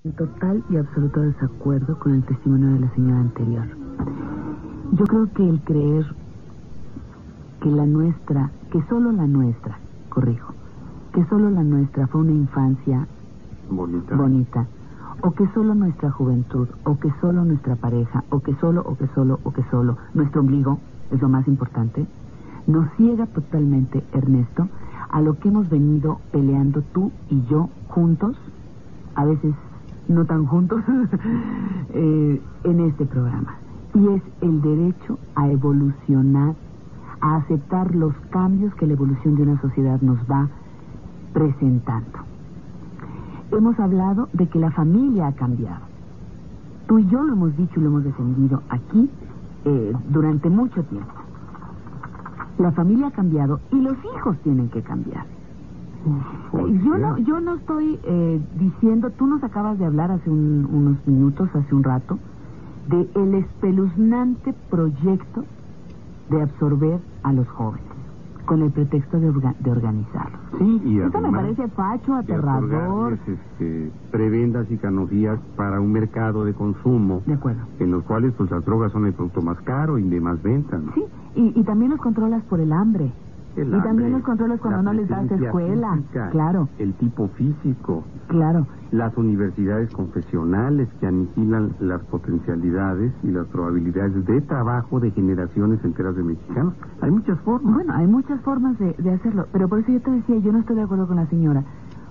En total y absoluto desacuerdo con el testimonio de la señora anterior. Yo creo que el creer que solo la nuestra fue una infancia bonita, o que solo nuestra juventud, o que solo nuestra pareja, o que solo nuestro ombligo es lo más importante, nos ciega totalmente, Ernesto, a lo que hemos venido peleando tú y yo juntos, a veces no tan juntos, en este programa. Y es el derecho a evolucionar, a aceptar los cambios que la evolución de una sociedad nos va presentando. Hemos hablado de que la familia ha cambiado. Tú y yo lo hemos dicho y lo hemos defendido aquí durante mucho tiempo. La familia ha cambiado y los hijos tienen que cambiar. Yo no estoy diciendo, tú nos acabas de hablar hace unos minutos, hace un rato, de el espeluznante proyecto de absorber a los jóvenes con el pretexto de organizarlos. Sí, y esto además, me parece facho, aterrador. Prebendas y canonjías para un mercado de consumo. De acuerdo. En los cuales pues las drogas son el producto más caro y de más venta, ¿no? Sí, y también los controlas por el hambre. También los controlas cuando no les das escuela. Física, claro. El tipo físico. Claro. Las universidades confesionales que aniquilan las potencialidades y las probabilidades de trabajo de generaciones enteras de mexicanos. Hay muchas formas. Bueno, hay muchas formas de hacerlo, pero por eso yo te decía, yo no estoy de acuerdo con la señora,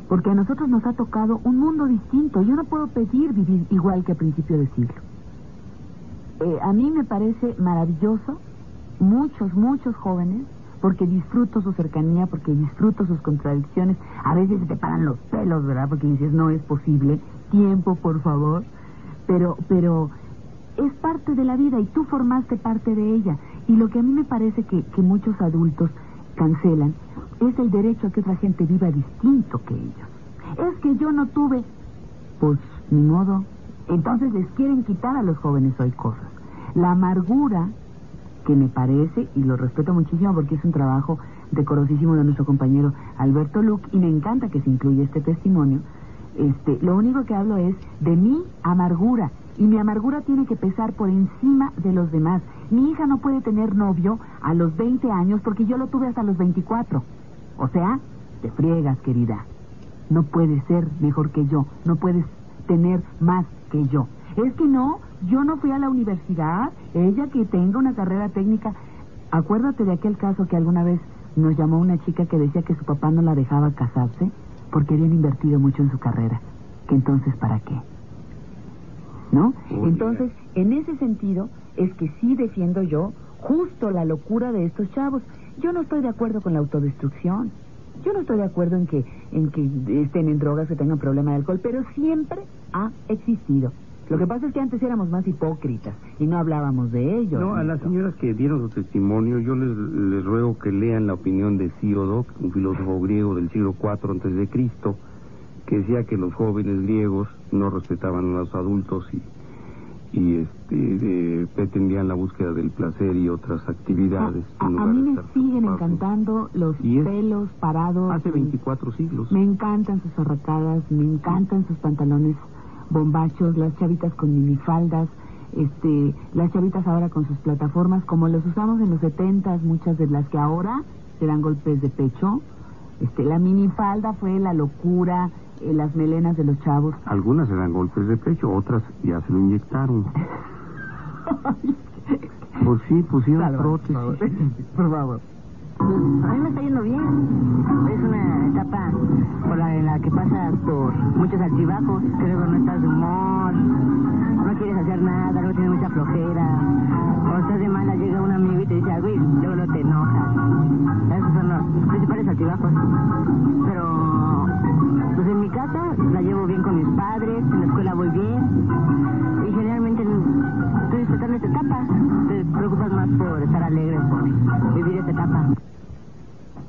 porque a nosotros nos ha tocado un mundo distinto. Yo no puedo pedir vivir igual que a principio de siglo. A mí me parece maravilloso, muchos jóvenes, porque disfruto su cercanía, porque disfruto sus contradicciones. A veces se te paran los pelos, ¿verdad? Porque dices, no es posible, tiempo, por favor. Pero es parte de la vida y tú formaste parte de ella. Y lo que a mí me parece que muchos adultos cancelan es el derecho a que otra gente viva distinto que ellos. Es que yo no tuve, pues ni modo. Entonces les quieren quitar a los jóvenes hoy cosas. La amargura, que me parece, y lo respeto muchísimo porque es un trabajo decorosísimo de nuestro compañero Alberto Luc, y me encanta que se incluya este testimonio, lo único que hablo es de mi amargura, y mi amargura tiene que pesar por encima de los demás. Mi hija no puede tener novio a los 20 años porque yo lo tuve hasta los 24. O sea, te friegas, querida. No puedes ser mejor que yo, no puedes tener más que yo. Es que no, yo no fui a la universidad, ella que tenga una carrera técnica. Acuérdate de aquel caso que alguna vez nos llamó una chica que decía que su papá no la dejaba casarse porque habían invertido mucho en su carrera, que entonces ¿para qué? ¿No? Entonces, en ese sentido, es que sí defiendo yo justo la locura de estos chavos. Yo no estoy de acuerdo con la autodestrucción. Yo no estoy de acuerdo en que estén en drogas, que tengan problema de alcohol, pero siempre ha existido. Lo que pasa es que antes éramos más hipócritas y no hablábamos de ello. No, a las señoras que dieron su testimonio, yo les ruego que lean la opinión de Hesíodo, un filósofo griego del siglo IV a.C., que decía que los jóvenes griegos no respetaban a los adultos y pretendían la búsqueda del placer y otras actividades. A mí me siguen encantando los pelos parados. Hace 24 siglos. Me encantan sus arracadas, me encantan sus pantalones bombachos, las chavitas con minifaldas, las chavitas ahora con sus plataformas, como los usamos en los 70s, muchas de las que ahora se dan golpes de pecho. La minifalda fue la locura, las melenas de los chavos. Algunas se dan golpes de pecho, otras ya se lo inyectaron. Pues sí, pusieron prótesis. Por favor. A mí me está yendo bien. Es una etapa en la que pasas por muchos altibajos. Creo que no estás de humor, no quieres hacer nada, no tienes mucha flojera. Cuando estás de mala llega un amigo y te dice algo y luego no te enojas. Esos son los principales altibajos. Pero pues en mi casa la llevo bien con mis padres, en la escuela voy bien. Y generalmente estoy disfrutando esta etapa. Te preocupas más por estar alegre, por vivir esta etapa.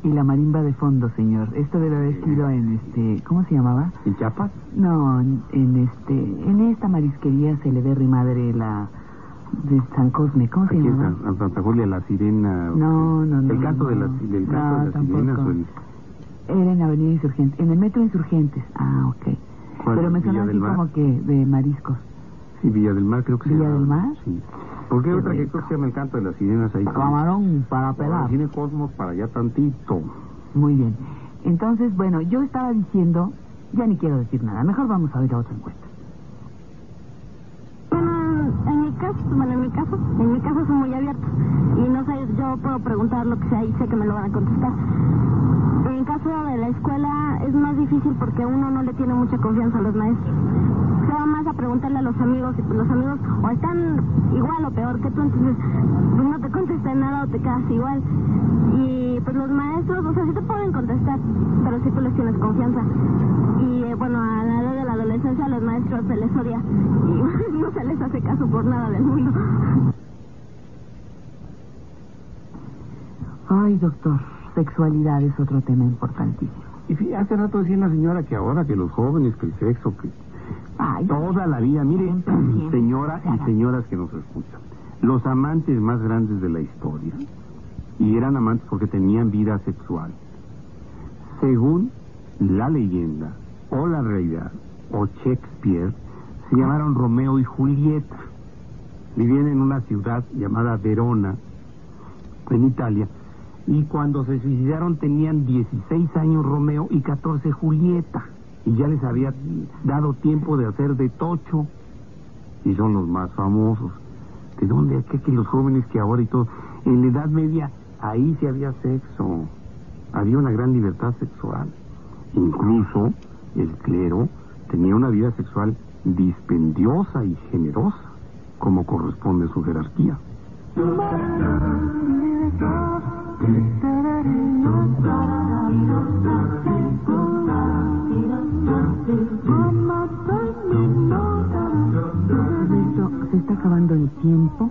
Y la marimba de fondo, señor. Esto debe haber sido en ¿cómo se llamaba? ¿En Chiapas? No, en esta marisquería Celeberry Madre, la de San Cosme, ¿cómo se llama? En Santa Julia, la sirena. No. El canto de las sirenas. Era en Avenida Insurgentes, en el Metro Insurgentes. Ah, ok. ¿Cuál? Pero me suena ¿Villa así del Mar? como que de mariscos. Sí, Villa del Mar creo que ¿Villa se llama. del Mar? Sí. Porque hay Qué otra que rico. creo que se llama El Canto de las Sirenas ahí. Camarón para pelar. Cine Cosmos para allá tantito. Muy bien. Entonces, bueno, yo estaba diciendo, ya ni quiero decir nada, mejor vamos a ver otra encuesta. En mi caso son muy abiertos y no sé, yo puedo preguntar lo que sea y sé que me lo van a contestar. En caso de la escuela es más difícil porque uno no le tiene mucha confianza a los maestros. Se va más a preguntarle a los amigos y pues los amigos o están igual o peor que tú, entonces pues no te contestan nada o te quedas igual. Y pues los maestros, o sea, sí te pueden contestar, pero sí tú les tienes confianza. Y bueno, a la edad de la adolescencia a los maestros se les odia y no se les hace caso por nada del mundo. Ay, doctor, sexualidad es otro tema importantísimo. Y sí, hace rato decía la señora que ahora que los jóvenes, que el sexo, que Ay, toda la vida, mire, siempre. señora y señoras que nos escuchan, los amantes más grandes de la historia, y eran amantes porque tenían vida sexual, según la leyenda, o la realidad, o Shakespeare, se llamaron Romeo y Julieta. Vivían en una ciudad llamada Verona, en Italia, y cuando se suicidaron tenían 16 años Romeo y 14 Julieta, y ya les había dado tiempo de hacer de tocho, y son los más famosos. ¿De dónde? Que los jóvenes que ahora y todo, en la Edad Media, ahí sí había sexo, había una gran libertad sexual. Incluso el clero tenía una vida sexual dispendiosa y generosa, como corresponde a su jerarquía. Se está acabando el tiempo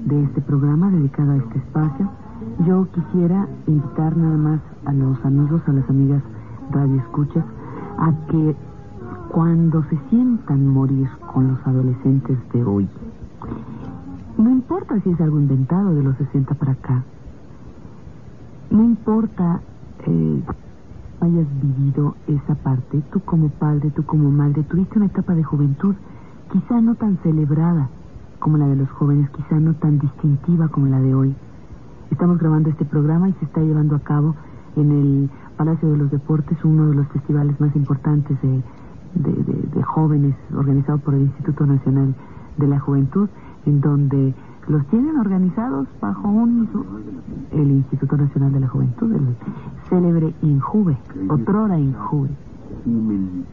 de este programa dedicado a este espacio. Yo quisiera invitar nada más a los amigos, a las amigas radioescuchas, a que cuando se sientan morir con los adolescentes de hoy, no importa si es algo inventado de los 60 para acá, no importa hayas vivido esa parte, tú como padre, tú como madre, tuviste una etapa de juventud quizá no tan celebrada como la de los jóvenes, quizá no tan distintiva como la de hoy. Estamos grabando este programa y se está llevando a cabo en el Palacio de los Deportes, uno de los festivales más importantes de jóvenes, organizado por el Instituto Nacional de la Juventud, en donde los tienen organizados bajo el Instituto Nacional de la Juventud, el célebre INJUVE, otrora INJUVE.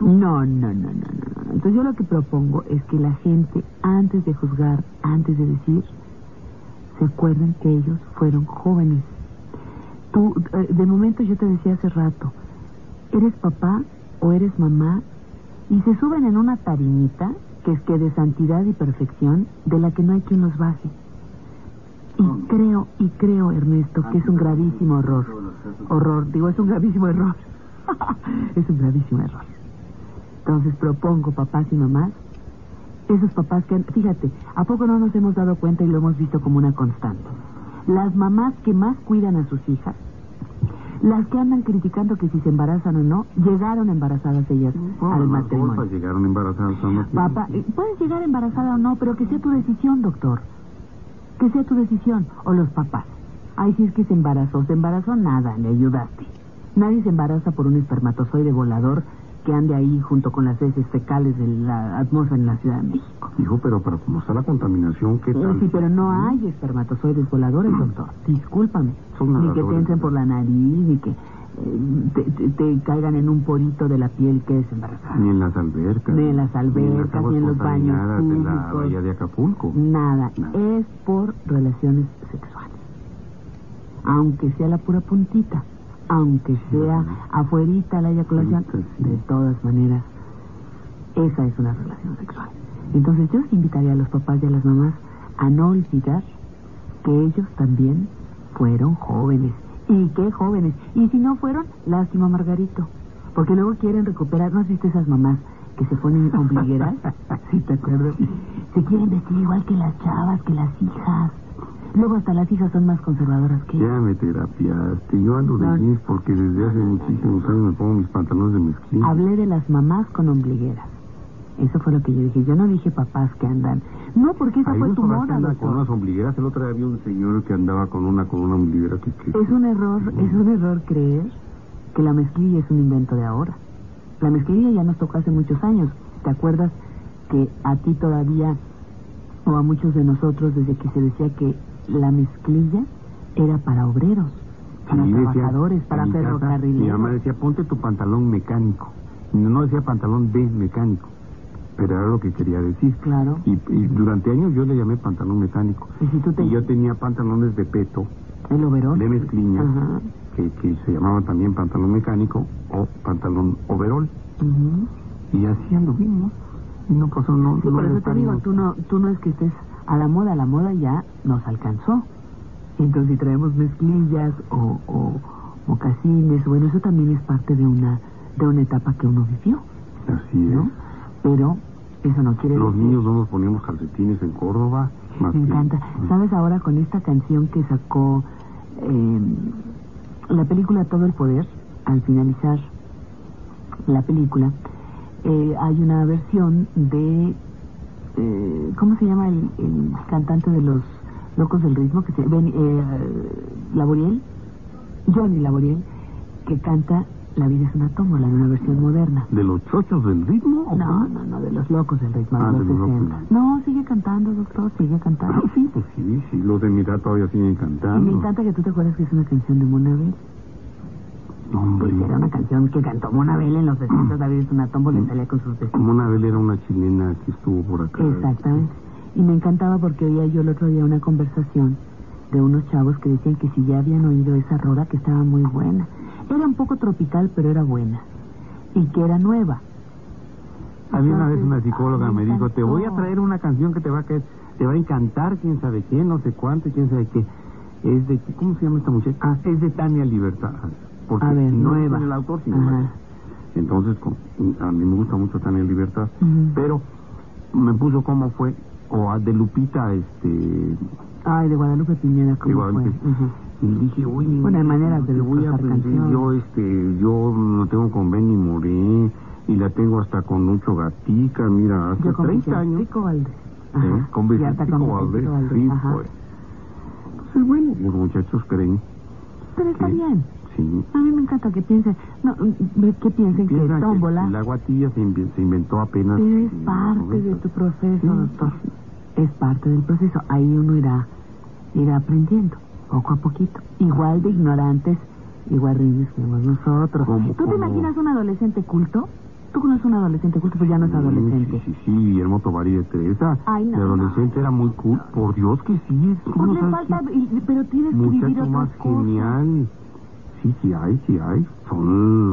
No. Entonces yo lo que propongo es que la gente, antes de juzgar, antes de decir, se acuerden que ellos fueron jóvenes. Tú, de momento yo te decía hace rato, eres papá o eres mamá y se suben en una tarimita que es que de santidad y perfección de la que no hay quien los baje. Y creo, Ernesto, que es un gravísimo es un gravísimo error. Es un gravísimo error. Entonces propongo, papás y mamás, esos papás que, fíjate, ¿a poco no nos hemos dado cuenta y lo hemos visto como una constante? Las mamás que más cuidan a sus hijas, las que andan criticando que si se embarazan o no, llegaron embarazadas ellas al matrimonio. Las llegaron embarazadas al matrimonio. Papá, puedes llegar embarazada o no, pero que sea tu decisión, doctor. Que sea tu decisión. O los papás. Ay, si es que se embarazó nada, le ayudaste. Nadie se embaraza por un espermatozoide volador que ande ahí junto con las heces fecales de la atmósfera en la Ciudad de México. Hijo, pero para cómo está la contaminación, ¿qué tal? Sí, pero no hay espermatozoides voladores, doctor. Discúlpame. Ni que te entren por la nariz, ni que te caigan en un porito de la piel que es embarazada. Ni en las albercas. Ni en las albercas, ni en los baños de la públicos. bahía de Acapulco. Nada. Es por relaciones sexuales. Aunque sea la pura puntita, aunque sea afuerita la eyaculación, de todas maneras, esa es una relación sexual. Entonces yo invitaría a los papás y a las mamás a no olvidar que ellos también fueron jóvenes. ¿Y qué jóvenes? Y si no fueron, lástima, Margarito. Porque luego quieren recuperar, ¿no has visto esas mamás que se ponen ombligueras? ¿Sí te acuerdas? Se quieren vestir igual que las chavas, que las hijas. Luego hasta las hijas son más conservadoras que yo. Ya me terapiaste. Yo ando de jeans porque desde hace muchísimos años me pongo mis pantalones de mezclilla. Hablé de las mamás con ombligueras. Eso fue lo que yo dije. Yo no dije papás que andan. No, porque esa fue tu moda, con doctor. unas ombligueras. El otro día había un señor que andaba con una ombliguera que... Es un error creer que la mezclilla es un invento de ahora. La mezclilla ya nos tocó hace muchos años. ¿Te acuerdas que a ti todavía, o a muchos de nosotros, desde que se decía que la mezclilla era para obreros, para trabajadores, para ferrocarrileros? Mi mamá decía, ponte tu pantalón mecánico. No decía pantalón de mecánico, pero era lo que quería decir. Claro. Y durante años yo le llamé pantalón mecánico. Y yo tenía pantalones de peto, el overol, de mezclilla, ajá, que se llamaba también pantalón mecánico o pantalón overol. Uh-huh. Y así anduvimos. Y no pasó, no. Sí, por eso te digo, tú no es que estés a la moda ya nos alcanzó. Entonces, si traemos mezclillas o mocasines, bueno, eso también es parte de una etapa que uno vivió. Así ¿no? es. Pero eso no quiere Los decir... niños no nos poníamos calcetines en Córdoba. Me encanta. ¿Sabes ahora con esta canción que sacó la película Todo el Poder? Al finalizar la película, hay una versión de... ¿cómo se llama el cantante de los Locos del Ritmo? Que Laboriel, Johnny Laboriel, que canta La vida es una tómbola, en una versión moderna. ¿De los chochos del ritmo? No, de los Locos del Ritmo, de los 60. No, sigue cantando, doctor, sigue cantando. Sí, pues sí, los de mi edad todavía siguen cantando. Y me encanta que tú te acuerdas que es una canción de Mona Bell. Hombre. Pues era una canción que cantó Mona Bell en los 60, David es una tómbola y salía con sus vestidos. Mona Bell era una chilena que estuvo por acá. Exactamente. Y me encantaba porque oía yo el otro día una conversación de unos chavos que decían que si ya habían oído esa rola, que estaba muy buena. Era un poco tropical, pero era buena. Y que era nueva. Había una vez una psicóloga me dijo, te voy a traer una canción que te va a encantar, quién sabe qué, no sé cuánto, quién sabe qué. Es de, ¿cómo se llama esta muchacha? Es de Tania Libertad. Porque a ver, no nueva. es el autor, sino entonces, a mí me gusta mucho Tania Libertad, pero me puso cómo fue, o de Lupita, Ay, de Guadalupe Piñera, ¿cómo fue? Y dije, oye, bueno, hay maneras de voy a aprender yo no tengo con Benny Moré, y la tengo hasta con Lucho Gatica, mira, hace 30 años. Con Vicentico Valdés, sí, pues. Entonces, bueno, los muchachos creen. Pero está bien. Sí. A mí me encanta que piensen, que piensen que tómbola. La guatilla se inventó apenas. Pero es parte de tu proceso, doctor. Es parte del proceso. Ahí uno irá aprendiendo, poco a poquito. Igual de ignorantes, igual rígidos que nosotros. ¿Tú te imaginas un adolescente culto? Tú conoces un adolescente culto, pues ya no es adolescente. Sí, Guillermo Tovar y de Teresa. Ay, no, el adolescente era muy cool. Por Dios que sí. Pues le falta, pero tienes que vivir otras más cosas. Genial. Sí hay. Son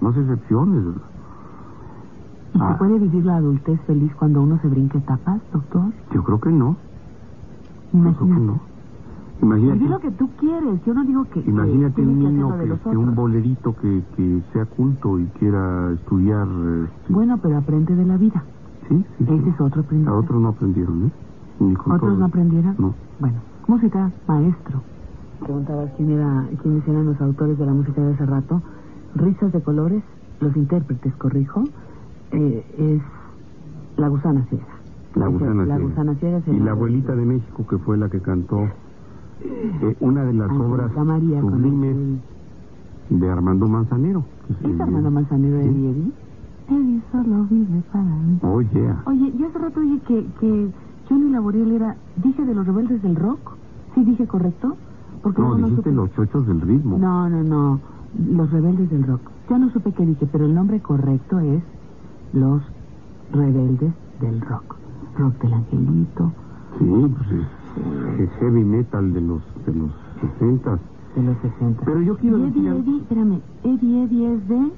las excepciones. ¿Y se puede vivir la adultez feliz cuando uno se brinca etapas, doctor? Yo creo que no. Imagínate. Imagínate. Vivir lo que tú quieres. Yo no digo que... Imagínate un niño que un bolerito que sea culto y quiera estudiar... Bueno, pero aprende de la vida. Sí. Ese es otro aprendizaje. A otros no aprendieron, ¿Otros no aprendieron? No. Bueno, música, maestro. Preguntabas quiénes eran los autores de la música de hace rato. Risas de Colores, los intérpretes, corrijo, es La Gusana Ciega. La Gusana Ciega. Y la Abuelita de México, que fue la que cantó una de las obras sublimes de Armando Manzanero. ¿Es Armando Manzanero de Eddie? Eddie solo vive para mí. Oh, yeah. Oye, yo hace rato dije que Johnny Laboriel era... ¿Dije de los Rebeldes del Rock? ¿Sí dije correcto? Porque no, dijiste los Chochos del Ritmo. No, los Rebeldes del Rock. Ya no supe qué dije, pero el nombre correcto es Los Rebeldes del Rock. Rock del Angelito. Sí, pues es heavy metal de los 60. De los 60. Pero yo quiero decir... Eddie es de...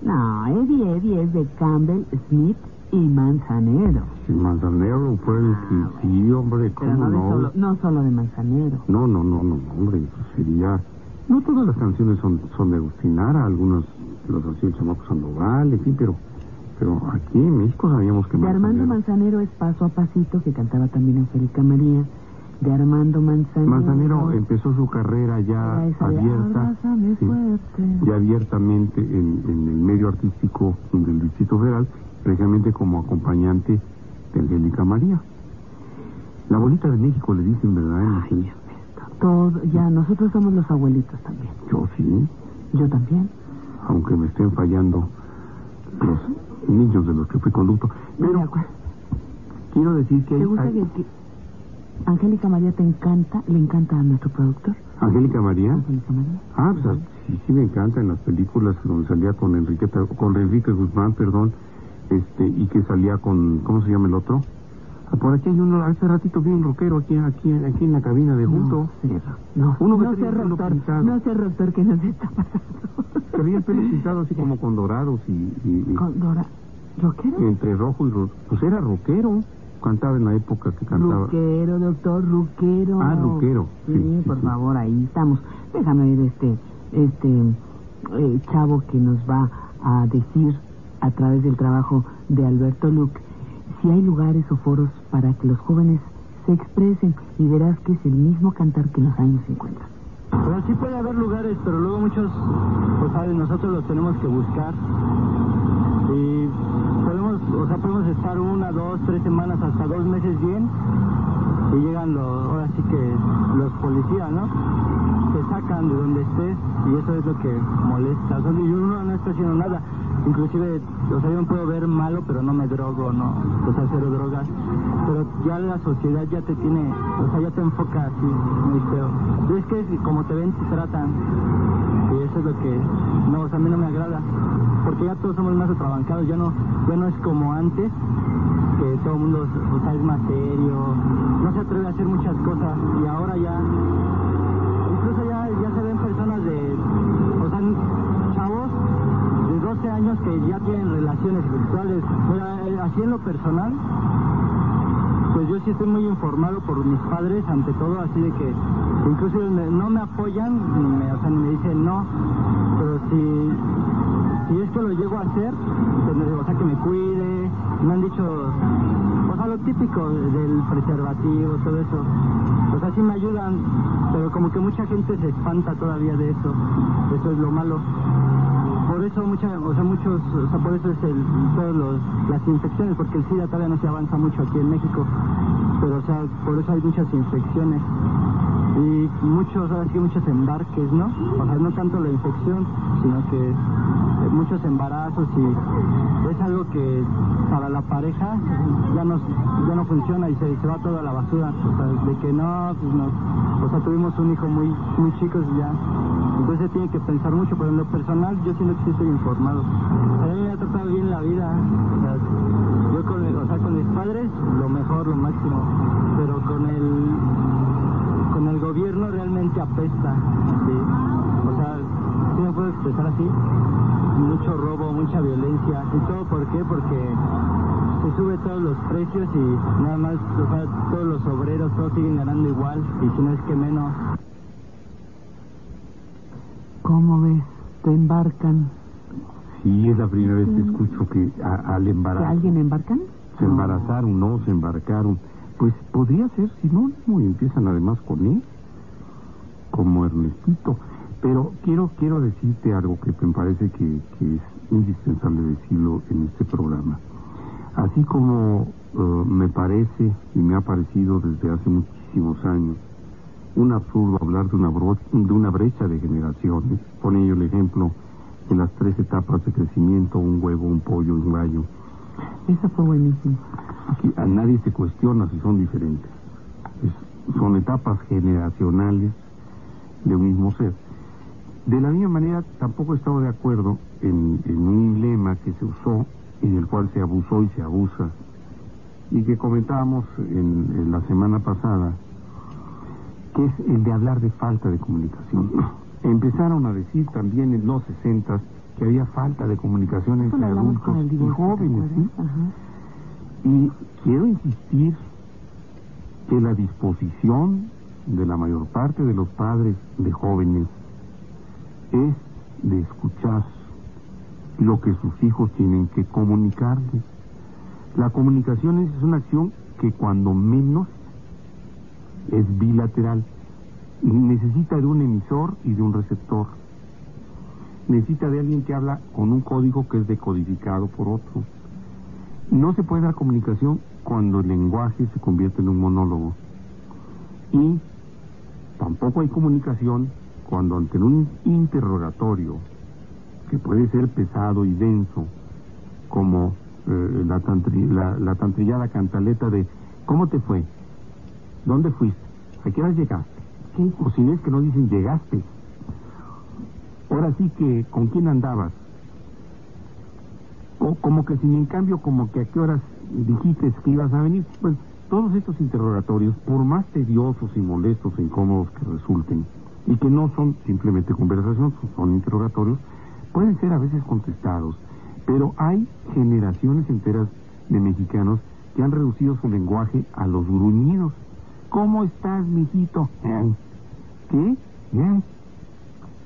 No, Eddie es de Campbell, Smith y Manzanero. Sí, Manzanero fue el que... Sí, hombre, ¿cómo no? No solo de Manzanero. No, hombre, sería... No todas las canciones son de Agustín Lara, algunos los hacía el Chamaco Sandoval, en fin, pero aquí en México sabíamos que de Armando Manzanero es Paso a Pasito, que cantaba también Angélica María, de Armando Manzanero. Manzanero empezó su carrera ya abierta, sí, ya abiertamente en el medio artístico del Distrito Federal, precisamente como acompañante de Angélica María. La abuelita de México le dicen, ¿verdad? Ay, todo, ya, nosotros somos los abuelitos también. Yo sí. Yo también. Aunque me estén fallando los niños de los que fui conducto. Pero quiero decir que... ¿Te gusta que Angélica María le encanta a nuestro productor? ¿Angélica María? Angélica María. Ah, pues sí me encanta en las películas donde salía con Enrique Guzmán, perdón, y que salía con, ¿cómo se llama el otro? Por aquí hay uno, hace ratito vi un rockero aquí en la cabina de junto. No sé, doctor, que nos está pasando. Que había el pelo pintado así como con dorados y ¿Con rockero? Entre rojo y rojo. Pues era rockero. Cantaba en la época que cantaba. Ruquero, doctor, ruquero. Ah, ruquero. Sí, por favor, ahí estamos. Déjame ver chavo que nos va a decir a través del trabajo de Alberto Luque si hay lugares o foros para que los jóvenes se expresen, y verás que es el mismo cantar que en los años 50. Pero sí puede haber lugares, pero luego muchos, pues saben, nosotros los tenemos que buscar. Y podemos estar 1, 2, 3 semanas, hasta 2 meses bien, y llegan ahora sí que los policías, ¿no? Te sacan de donde estés, y eso es lo que molesta. Y uno no está haciendo nada. Inclusive, yo me puedo ver malo, pero no me drogo, no, cero drogas. Pero ya la sociedad ya te tiene, ya te enfoca así, muy feo. Y es que como te ven, te tratan. Y eso es lo que, a mí no me agrada. Porque ya todos somos más atrabancados, ya no es como antes, que todo el mundo, es más serio, no se atreve a hacer muchas cosas. Y ahora ya, incluso ya se ven personas chavos de 12 años que ya tienen relaciones sexuales. Pero así en lo personal, pues yo sí estoy muy informado por mis padres, ante todo, así de que incluso no me apoyan, ni me dicen no, pero si es que lo llego a hacer, que me cuide. Me han dicho, lo típico del preservativo, todo eso. Sí me ayudan, pero como que mucha gente se espanta todavía de eso. Eso es lo malo. Por eso por eso es las infecciones, porque el SIDA todavía no se avanza mucho aquí en México. Pero por eso hay muchas infecciones. Y muchos embarques, ¿no? No tanto la infección, sino que muchos embarazos, y es algo que para la pareja ya no funciona y se va todo a la basura. De que tuvimos un hijo muy chicos y ya. Entonces tiene que pensar mucho, pero en lo personal yo siento que sí estoy informado. A mí me ha tratado bien la vida. Yo con mis padres lo mejor, lo máximo, pero con el gobierno realmente apesta, ¿sí? ¿Sí me puedo expresar así? Mucho robo, mucha violencia. ¿Y todo por qué? Porque se sube todos los precios y nada más, todos los obreros, todos siguen ganando igual, y si no es que menos. ¿Cómo ves? ¿Te embarcan? Sí, es la primera vez que escucho que al embarazo... ¿Que alguien embarcan? Se embarazaron, no, se embarcaron. Pues podría ser sinónimo, y empiezan además con él, como Ernestito. Pero quiero decirte algo que me parece que es indispensable decirlo en este programa. Así como me parece y me ha parecido desde hace muchísimos años un absurdo hablar de una brecha de generaciones. Pone ello el ejemplo en las 3 etapas de crecimiento: un huevo, un pollo, un gallo. Esa fue buenísima. Aquí a nadie se cuestiona si son diferentes. Son etapas generacionales de un mismo ser. De la misma manera, tampoco he estado de acuerdo en un lema que se usó, en el cual se abusó y se abusa, y que comentábamos en la semana pasada, que es el de hablar de falta de comunicación. Empezaron a decir también en los 60 que había falta de comunicación entre adultos y jóvenes, ¿sí? Y quiero insistir que la disposición de la mayor parte de los padres de jóvenes es de escuchar lo que sus hijos tienen que comunicarles. La comunicación es una acción que cuando menos es bilateral. Necesita de un emisor y de un receptor. Necesita de alguien que habla con un código que es decodificado por otro. No se puede dar comunicación cuando el lenguaje se convierte en un monólogo. Y tampoco hay comunicación cuando ante un interrogatorio, que puede ser pesado y denso, como la tan trillada cantaleta de ¿cómo te fue? ¿Dónde fuiste? ¿A qué hora llegaste? ¿Qué? O si no es que no dicen llegaste. Ahora sí que ¿con quién andabas? O como que sin en cambio como que a qué horas dijiste que ibas a venir. Pues todos estos interrogatorios, por más tediosos y molestos e incómodos que resulten, y que no son simplemente conversación, son interrogatorios, pueden ser a veces contestados, pero hay generaciones enteras de mexicanos que han reducido su lenguaje a los gruñidos. ¿Cómo estás, mijito? ¿Qué? ¿Bien?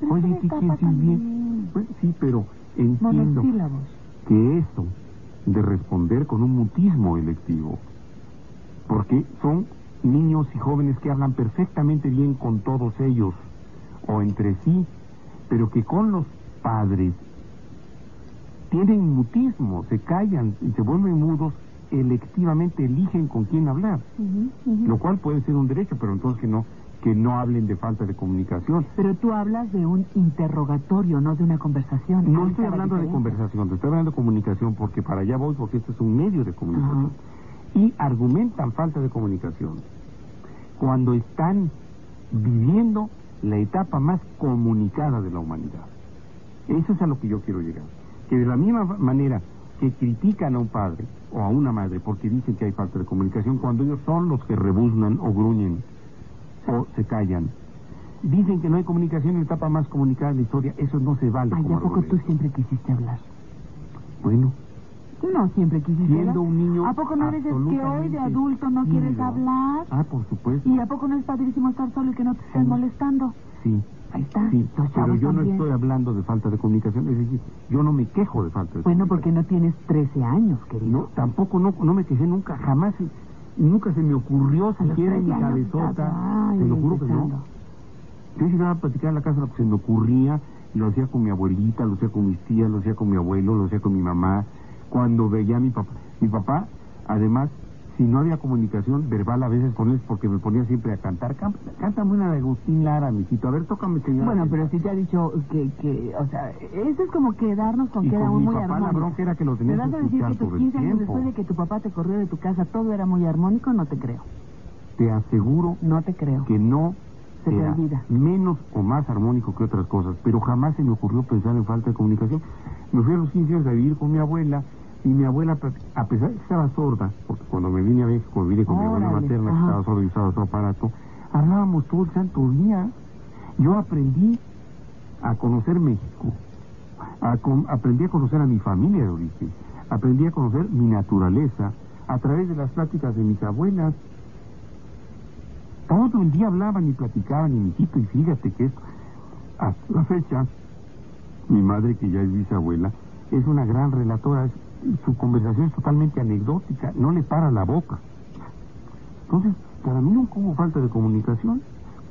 Oye, ¿qué quieres decir bien? Pues, sí, pero entiendo que eso de responder con un mutismo electivo, porque son niños y jóvenes que hablan perfectamente bien con todos ellos, o entre sí, pero que con los padres tienen mutismo, se callan y se vuelven mudos, electivamente eligen con quién hablar, lo cual puede ser un derecho, pero entonces que no hablen de falta de comunicación. Pero tú hablas de un interrogatorio, no de una conversación. No estoy hablando de conversación, te estoy hablando de comunicación, porque para allá voy, porque este es un medio de comunicación. Y argumentan falta de comunicación cuando están viviendo la etapa más comunicada de la humanidad. Eso es a lo que yo quiero llegar. Que de la misma manera que critican a un padre o a una madre porque dicen que hay falta de comunicación, cuando ellos son los que rebuznan o gruñen o se callan, dicen que no hay comunicación en la etapa más comunicada de la historia, eso no se vale. Ay, ¿a poco tú siempre quisiste hablar? Bueno, no siempre quisiste hablar. Siendo un niño ¿A poco no dices que hoy de adulto no quieres hablar? Ah, por supuesto. ¿Y a poco no es padrísimo estar solo y que no te estén molestando? Sí. Ahí está. Sí, pero yo también. no estoy hablando de falta de comunicación, es decir, yo no me quejo de falta de comunicación. Bueno, porque no tienes 13 años, querido. No, tampoco no me quejé nunca, jamás, nunca se me ocurrió siquiera en mi cabezota, te lo juro que no. Yo llegaba a platicar en la casa lo que se me ocurría, lo hacía con mi abuelita, lo hacía con mis tías, lo hacía con mi abuelo, lo hacía con mi mamá, cuando veía a mi papá. Mi papá, además, si no había comunicación verbal a veces con él, porque me ponía siempre a cantar. Cántame una de Agustín Lara, mijito. A ver, tócame, señora. Bueno, pero sí te ha dicho que o sea, eso es como quedarnos con que era muy armónico. La bronca era que lo tenía que escuchar. ¿Me vas a decir que tus 15 años después de que tu papá te corrió de tu casa todo era muy armónico? No te creo. Te aseguro. No te creo. Que no se era te olvida. Menos o más armónico que otras cosas, pero jamás se me ocurrió pensar en falta de comunicación. Me fui a los 15 años a vivir con mi abuela. Y mi abuela, a pesar de que estaba sorda, porque cuando me vine a México, vine con mi abuela materna, que estaba sorda y usaba su aparato, hablábamos todo el santo día. Yo aprendí a conocer México, aprendí a conocer a mi familia de origen, aprendí a conocer mi naturaleza a través de las pláticas de mis abuelas. Todo el día hablaban y platicaban, y mijito, y fíjate que esto, hasta la fecha, mi madre, que ya es bisabuela, es una gran relatora. Su conversación es totalmente anecdótica, no le para la boca. Entonces, para mí nunca hubo falta de comunicación.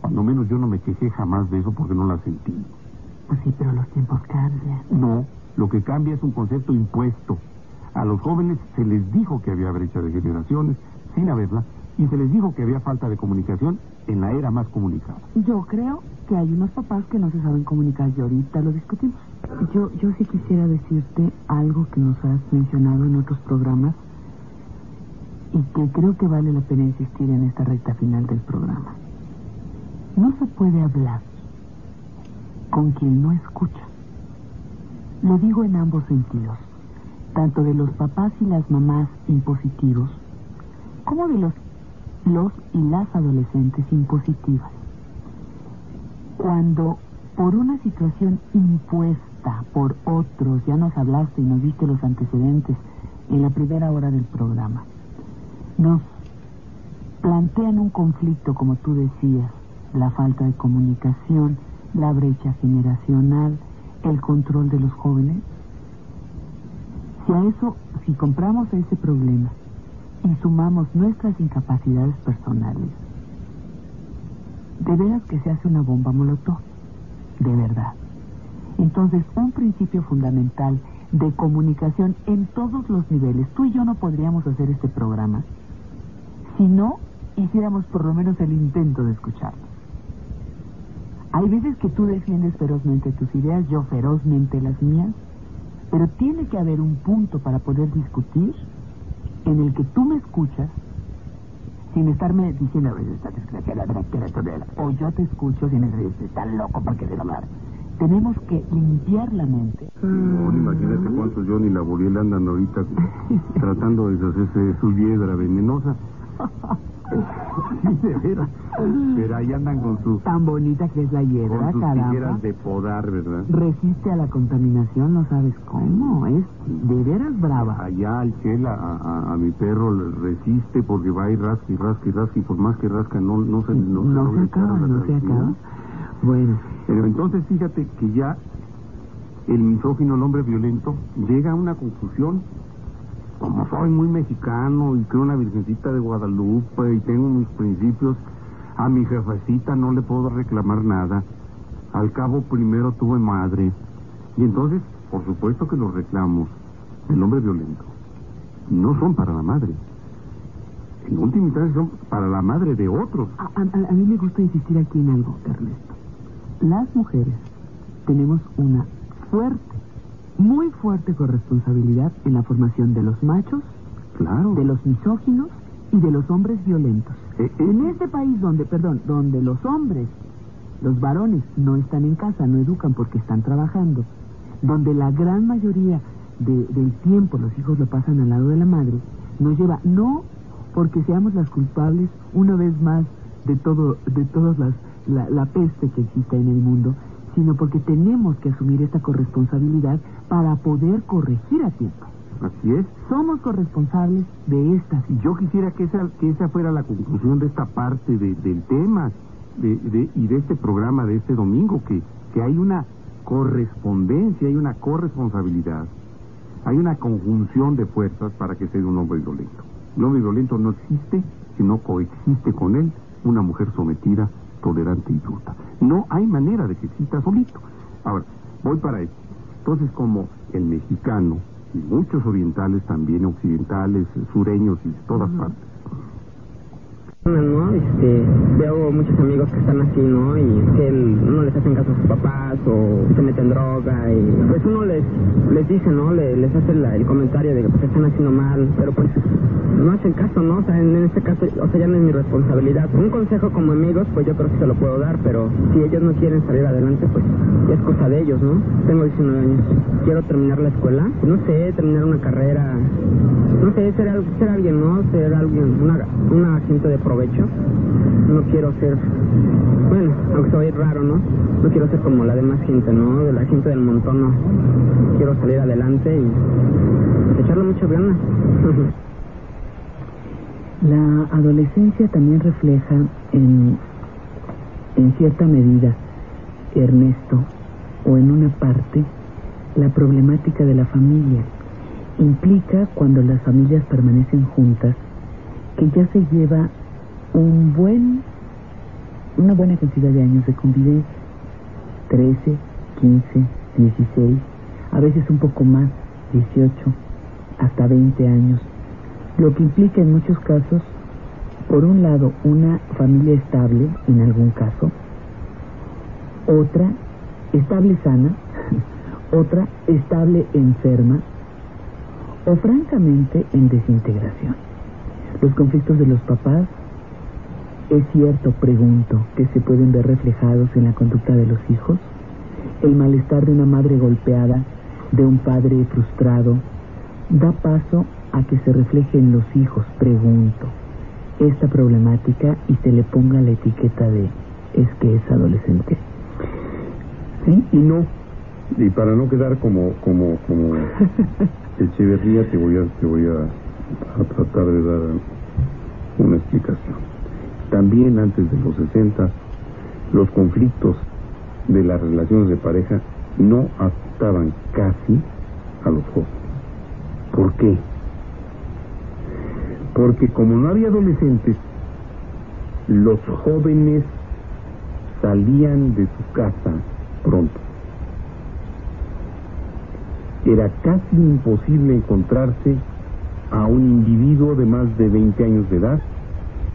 Cuando menos yo no me quejé jamás de eso porque no la sentí. Pues sí, pero los tiempos cambian. No, lo que cambia es un concepto impuesto. A los jóvenes se les dijo que había brecha de generaciones, sin haberla, y se les dijo que había falta de comunicación en la era más comunicada. Yo creo que hay unos papás que no se saben comunicar y ahorita lo discutimos. Yo sí quisiera decirte algo que nos has mencionado en otros programas y que creo que vale la pena insistir en esta recta final del programa. No se puede hablar con quien no escucha. Lo digo en ambos sentidos, tanto de los papás y las mamás impositivos, como de los y las adolescentes impositivas. Cuando por una situación impuesta por otros, ya nos hablaste y nos diste los antecedentes en la primera hora del programa, nos plantean un conflicto, como tú decías, la falta de comunicación, la brecha generacional, el control de los jóvenes. Si compramos ese problema y sumamos nuestras incapacidades personales, de veras que se hace una bomba molotov, de verdad. Entonces, un principio fundamental de comunicación en todos los niveles. Tú y yo no podríamos hacer este programa si no hiciéramos por lo menos el intento de escucharnos. Hay veces que tú defiendes ferozmente tus ideas, yo ferozmente las mías, pero tiene que haber un punto para poder discutir en el que tú me escuchas sin estarme diciendo, esta desgraciada, o yo te escucho sin decir, está loco porque de hablar. Tenemos que limpiar la mente. No, imagínate cuántos Johnny y la Buriel andan ahorita tratando de deshacerse de su hiedra venenosa. De veras. Pero ahí andan con su... Tan bonita que es la hiedra, con sus caramba. tijeras de podar, ¿verdad? Resiste a la contaminación, no sabes cómo. Es de veras brava. Allá al Chela, a mi perro le resiste porque va y rasca y rasca y rasca, y por más que rasca no se acaba. Bueno. Pero entonces fíjate que ya el misógino, el hombre violento, llega a una conclusión. Como soy muy mexicano y creo una virgencita de Guadalupe y tengo mis principios, a mi jefecita no le puedo reclamar nada. Al cabo primero tuve madre. Y entonces, por supuesto que los reclamos del hombre violento no son para la madre. En última instancia son para la madre de otros. A mí me gusta insistir aquí en algo, Ernesto. Las mujeres tenemos una muy fuerte corresponsabilidad en la formación de los machos, claro, de los misóginos y de los hombres violentos. En este país donde los hombres, los varones, no están en casa, no educan porque están trabajando, donde la gran mayoría del tiempo los hijos lo pasan al lado de la madre, nos lleva, no porque seamos las culpables una vez más de todas la peste que existe en el mundo, sino porque tenemos que asumir esta corresponsabilidad para poder corregir a tiempo. Así es. Somos corresponsables de esta situación. Yo quisiera que esa fuera la conclusión de esta parte del tema y de este programa de este domingo, que hay una correspondencia, hay una corresponsabilidad, hay una conjunción de fuerzas para que sea un hombre violento. El hombre violento no existe, sino coexiste con él una mujer sometida, tolerante y justa. No hay manera de que exista solito. Ahora, voy para eso. Entonces, como el mexicano y muchos orientales también, occidentales, sureños y de todas partes, ¿no? Veo muchos amigos que están así, ¿no? Y que no les hacen caso a sus papás o se meten droga y pues uno les dice, ¿no? Les hace el comentario de que pues están haciendo mal, pero pues no hacen caso, ¿no? O sea, en este caso, o sea, ya no es mi responsabilidad. Un consejo como amigos, pues yo creo que se lo puedo dar, pero si ellos no quieren salir adelante, pues ya es cosa de ellos, ¿no? Tengo 19 años. Quiero terminar la escuela, no sé, terminar una carrera, no sé, ser alguien, ¿no? Ser alguien, una agente de provecho. No quiero ser, bueno, aunque soy raro, ¿no? No quiero ser como la demás gente, ¿no? De la gente del montón, no. Quiero salir adelante y echarle muchas ganas. La adolescencia también refleja en cierta medida, Ernesto, o en una parte, la problemática de la familia. Implica, cuando las familias permanecen juntas, que ya se lleva una buena cantidad de años de convivencia, 13, 15, 16, a veces un poco más, 18, hasta 20 años, lo que implica en muchos casos, por un lado, una familia estable, en algún caso, otra estable sana, otra estable enferma, o francamente en desintegración. Los conflictos de los papás, es cierto, pregunto, que se pueden ver reflejados en la conducta de los hijos. El malestar de una madre golpeada, de un padre frustrado, da paso a que se refleje en los hijos, pregunto, esta problemática y se le ponga la etiqueta de es que es adolescente. Sí y no. Y para no quedar como Echeverría, te voy a tratar de dar una explicación. También antes de los 60, los conflictos de las relaciones de pareja no afectaban casi a los jóvenes. ¿Por qué? Porque como no había adolescentes, los jóvenes salían de su casa pronto. Era casi imposible encontrarse a un individuo de más de 20 años de edad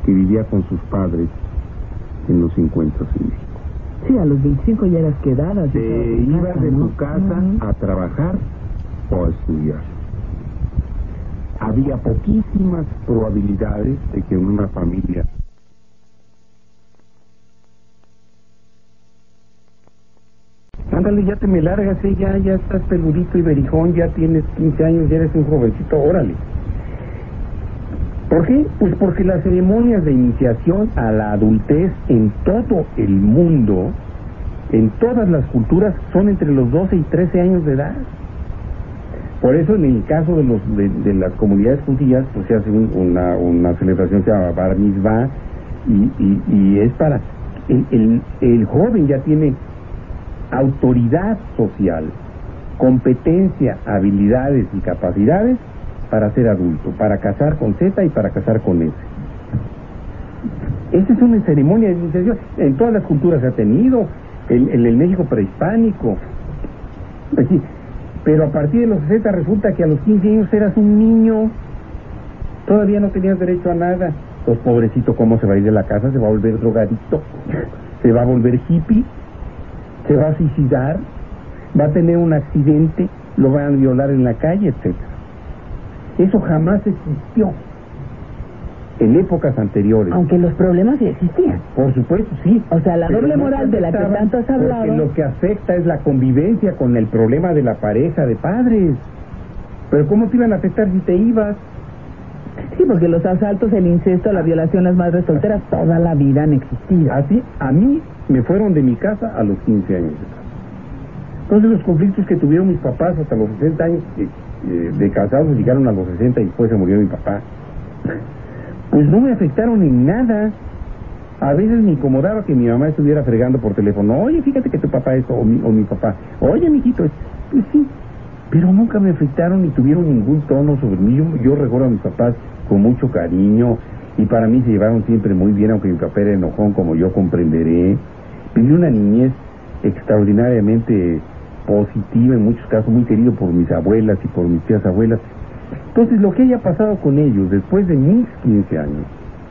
que vivía con sus padres en los 50 en México. Sí, a los 25 ya eras quedada. Te ibas de tu casa a trabajar o a estudiar. Había poquísimas probabilidades de que en una familia... Ándale, ya te me largas, ya estás peludito y berijón, ya tienes 15 años, ya eres un jovencito, órale. ¿Por qué? Pues porque las ceremonias de iniciación a la adultez en todo el mundo, en todas las culturas, son entre los 12 y 13 años de edad. Por eso en el caso de las comunidades judías, pues se hace una celebración que se llama Bar Mitzvah, y es para... El joven ya tiene autoridad social, competencia, habilidades y capacidades para ser adulto, para casar con Z y para casar con S. Esta es una ceremonia de iniciación. En todas las culturas se ha tenido, en el México prehispánico. Pues sí, pero a partir de los 60 resulta que a los 15 años eras un niño, todavía no tenías derecho a nada. Pues pobrecito, ¿cómo se va a ir de la casa? Se va a volver drogadicto, se va a volver hippie, se va a suicidar, va a tener un accidente, lo van a violar en la calle, etc. Eso jamás existió en épocas anteriores. Aunque los problemas sí existían. Por supuesto, sí. O sea, la doble moral de la que tanto has hablado... Porque lo que afecta es la convivencia con el problema de la pareja de padres. Pero ¿cómo te iban a afectar si te ibas? Sí, porque los asaltos, el incesto, la violación, las madres solteras, toda la vida han existido. Así, a mí me fueron de mi casa a los 15 años de edad. Entonces los conflictos que tuvieron mis papás hasta los 60 años de casados llegaron a los 60 y después se murió mi papá. Pues no me afectaron en nada. A veces me incomodaba que mi mamá estuviera fregando por teléfono. Oye, fíjate que tu papá esto, o mi papá. Oye, mijito, pues sí. Pero nunca me afectaron ni tuvieron ningún tono sobre mí. Yo recuerdo a mis papás con mucho cariño y para mí se llevaron siempre muy bien, aunque mi papá era enojón, como yo comprenderé. Viví una niñez extraordinariamente positiva, en muchos casos muy querido por mis abuelas y por mis tías abuelas. Entonces, lo que haya pasado con ellos después de mis 15 años,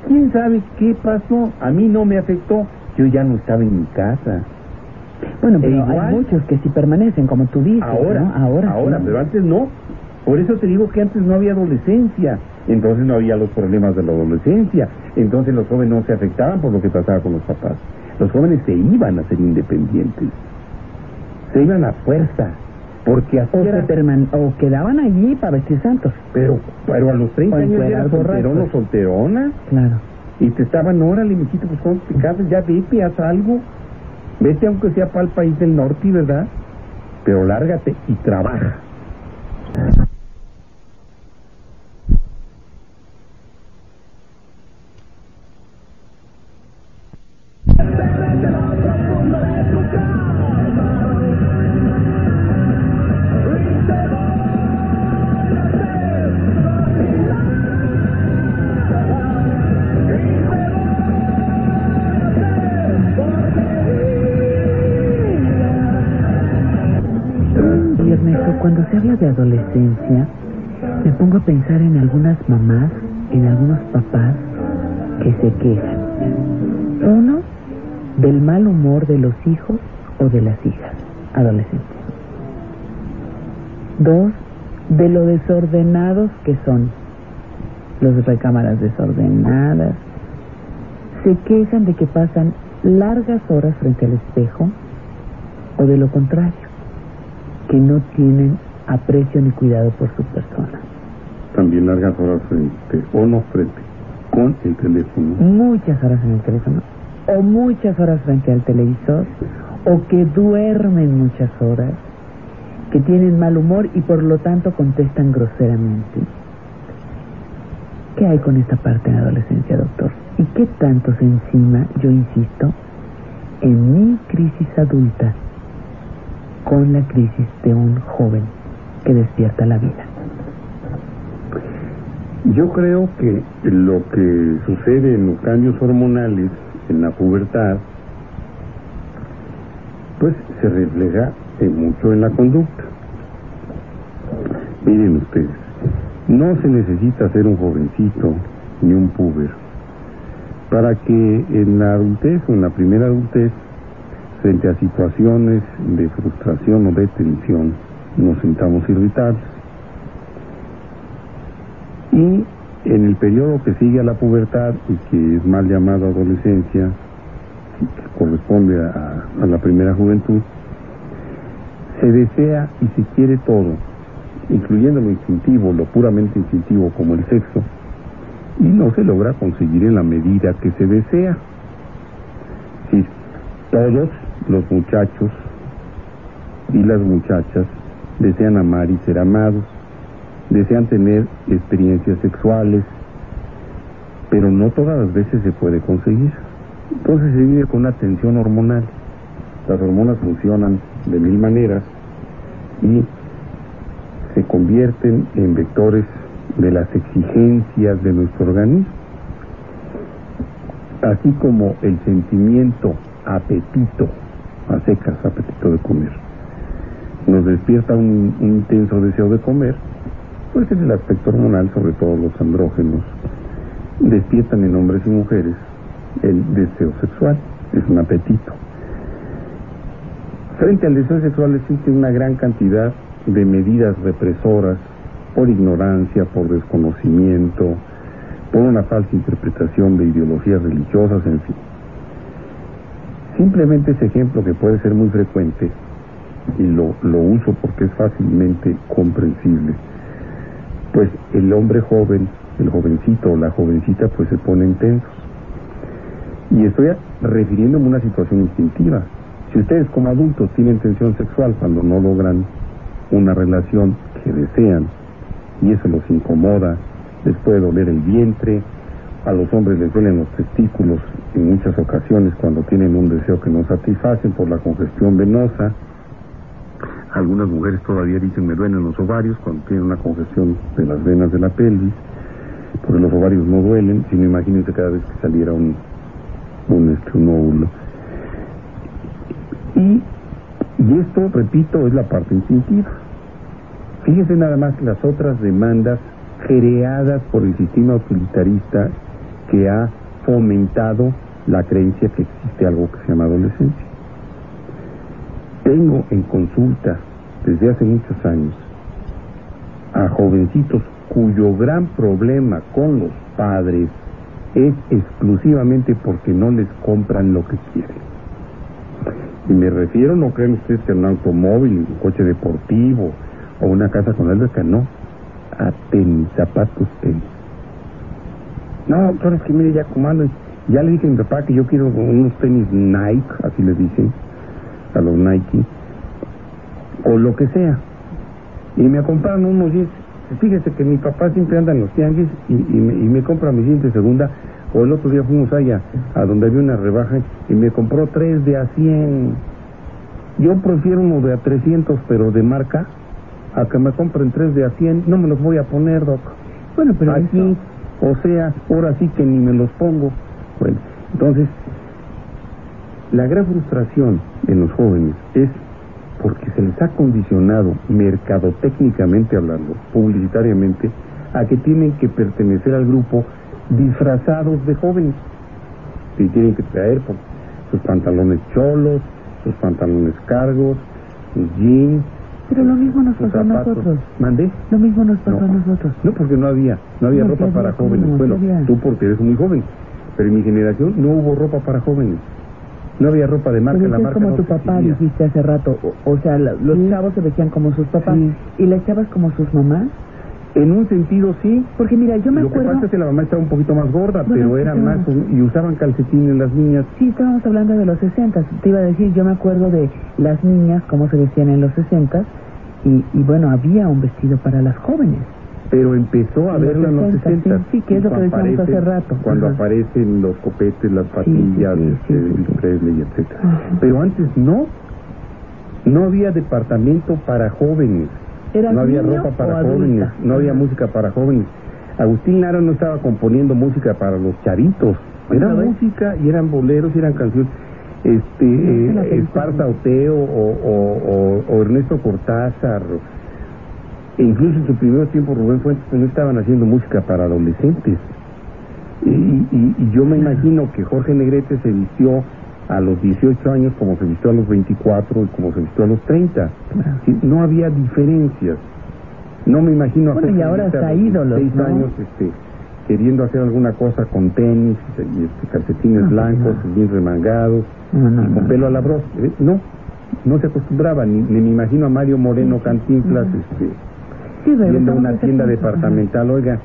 ¿quién sabe qué pasó? A mí no me afectó, yo ya no estaba en mi casa. Bueno, pero igual, hay muchos que sí permanecen, como tú dices, ahora, ¿no? Ahora, sí. Pero antes no. Por eso te digo que antes no había adolescencia, entonces no había los problemas de la adolescencia, entonces los jóvenes no se afectaban por lo que pasaba con los papás. Los jóvenes se iban a ser independientes, se iban a fuerza, porque así o quedaban allí para vestir santos. Pero a los 30 años eras solterón o solterona. Claro. Y te estaban, órale, mijito, pues cuando te casas, ya vete, haz algo. Vete aunque sea para el país del norte, ¿verdad? Pero lárgate y trabaja. Cuando se habla de adolescencia, me pongo a pensar en algunas mamás, en algunos papás que se quejan. Uno, del mal humor de los hijos o de las hijas adolescentes. Dos, de lo desordenados que son. Los recámaras desordenadas. Se quejan de que pasan largas horas frente al espejo, o de lo contrario, que no tienen aprecio ni cuidado por su persona. También largas horas frente, o no frente, con el teléfono. Muchas horas en el teléfono, o muchas horas frente al televisor, o que duermen muchas horas, que tienen mal humor y por lo tanto contestan groseramente. ¿Qué hay con esta parte en la adolescencia, doctor? ¿Y qué tanto se encima, yo insisto, en mi crisis adulta con la crisis de un joven que despierta la vida? Yo creo que lo que sucede en los cambios hormonales en la pubertad pues se refleja mucho en la conducta. Miren ustedes, no se necesita ser un jovencito ni un puber para que en la adultez o en la primera adultez, frente a situaciones de frustración o de tensión, nos sintamos irritables. Y en el periodo que sigue a la pubertad y que es mal llamado adolescencia, que corresponde a la primera juventud, se desea y se quiere todo, incluyendo lo instintivo, lo puramente instintivo como el sexo, y no se logra conseguir en la medida que se desea. Sí, todos los muchachos y las muchachas desean amar y ser amados, desean tener experiencias sexuales, pero no todas las veces se puede conseguir. Entonces se vive con una tensión hormonal. Las hormonas funcionan de mil maneras y se convierten en vectores de las exigencias de nuestro organismo, así como el sentimiento apetito a secas, apetito de comer, nos despierta un intenso deseo de comer. Pues es el aspecto hormonal, sobre todo los andrógenos, despiertan en hombres y mujeres el deseo sexual, es un apetito. Frente al deseo sexual existe una gran cantidad de medidas represoras, por ignorancia, por desconocimiento, por una falsa interpretación de ideologías religiosas, en fin. Simplemente ese ejemplo, que puede ser muy frecuente, y lo uso porque es fácilmente comprensible, pues el hombre joven, el jovencito o la jovencita, pues se ponen tensos. Y estoy refiriéndome a una situación instintiva. Si ustedes como adultos tienen tensión sexual cuando no logran una relación que desean, y eso los incomoda, les puede doler el vientre, a los hombres les duelen los testículos en muchas ocasiones cuando tienen un deseo que no satisfacen por la congestión venosa. Algunas mujeres todavía dicen me duelen los ovarios cuando tienen una congestión de las venas de la pelvis, porque los ovarios no duelen, sino imagínense cada vez que saliera un óvulo. Y esto, repito, es la parte instintiva. Fíjense nada más las otras demandas creadas por el sistema utilitarista que ha fomentado la creencia que existe algo que se llama adolescencia. Tengo en consulta desde hace muchos años a jovencitos cuyo gran problema con los padres es exclusivamente porque no les compran lo que quieren. Y me refiero, no crean ustedes que a un automóvil, un coche deportivo o una casa con alberca, no, a tenis, zapatos tenis. No, doctor, es que mire, ya comando, ya le dije a mi papá que yo quiero unos tenis Nike, así les dicen a los Nike, o lo que sea. Y me compraron unos jeans. Fíjese que mi papá siempre anda en los tianguis y me compra mis jeans de segunda. O el otro día fuimos allá a donde había una rebaja y me compró 3 de a 100. Yo prefiero uno de a 300, pero de marca, a que me compren 3 de a 100. No me los voy a poner, doc. Bueno, pero aquí, eso... o sea, ahora sí que ni me los pongo. Bueno, entonces, la gran frustración en los jóvenes es porque se les ha condicionado, mercadotécnicamente hablando, publicitariamente, a que tienen que pertenecer al grupo disfrazados de jóvenes, que tienen que traer sus pantalones cholos, sus pantalones cargos, sus jeans. Pero lo mismo nos pasó a nosotros. ¿Mandé? Lo mismo nos pasó a nosotros. No, porque no había ropa para jóvenes. Bueno, tú porque eres muy joven, pero en mi generación no hubo ropa para jóvenes. No había ropa de marca, la marca como no tu papá dijiste hace rato, o sea, los chavos se vestían como sus papás, y las chavas como sus mamás. En un sentido sí, porque mira, yo me acuerdo... Lo que pasa es que la mamá estaba un poquito más gorda, pero era más, y usaban calcetines las niñas. Sí, estábamos hablando de los 60, te iba a decir, yo me acuerdo de las niñas, cómo se vestían en los 60, y bueno, había un vestido para las jóvenes. Pero empezó a verlo en los 60. Sí, que es lo que decíamos hace rato. Cuando aparecen los copetes, las patillas, Elvis Presley, etcétera. Pero antes no había departamento para jóvenes. No había ropa para jóvenes, no había música para jóvenes. Agustín Lara no estaba componiendo música para los chavitos. Era música y eran boleros y eran canciones. Esparza Oteo o Ernesto Cortázar, e incluso en su primer tiempo Rubén Fuentes, no estaban haciendo música para adolescentes. Y yo me imagino que Jorge Negrete se vistió a los 18 años como se vistió a los 24 y como se vistió a los 30. Sí, no había diferencias. No me imagino a Jorge Negrete a los 16 años queriendo hacer alguna cosa con tenis y calcetines blancos, bien remangados, y con pelo a la brocha. No se acostumbraba, ni me imagino a Mario Moreno Cantinflas viendo una tienda departamental. Oiga,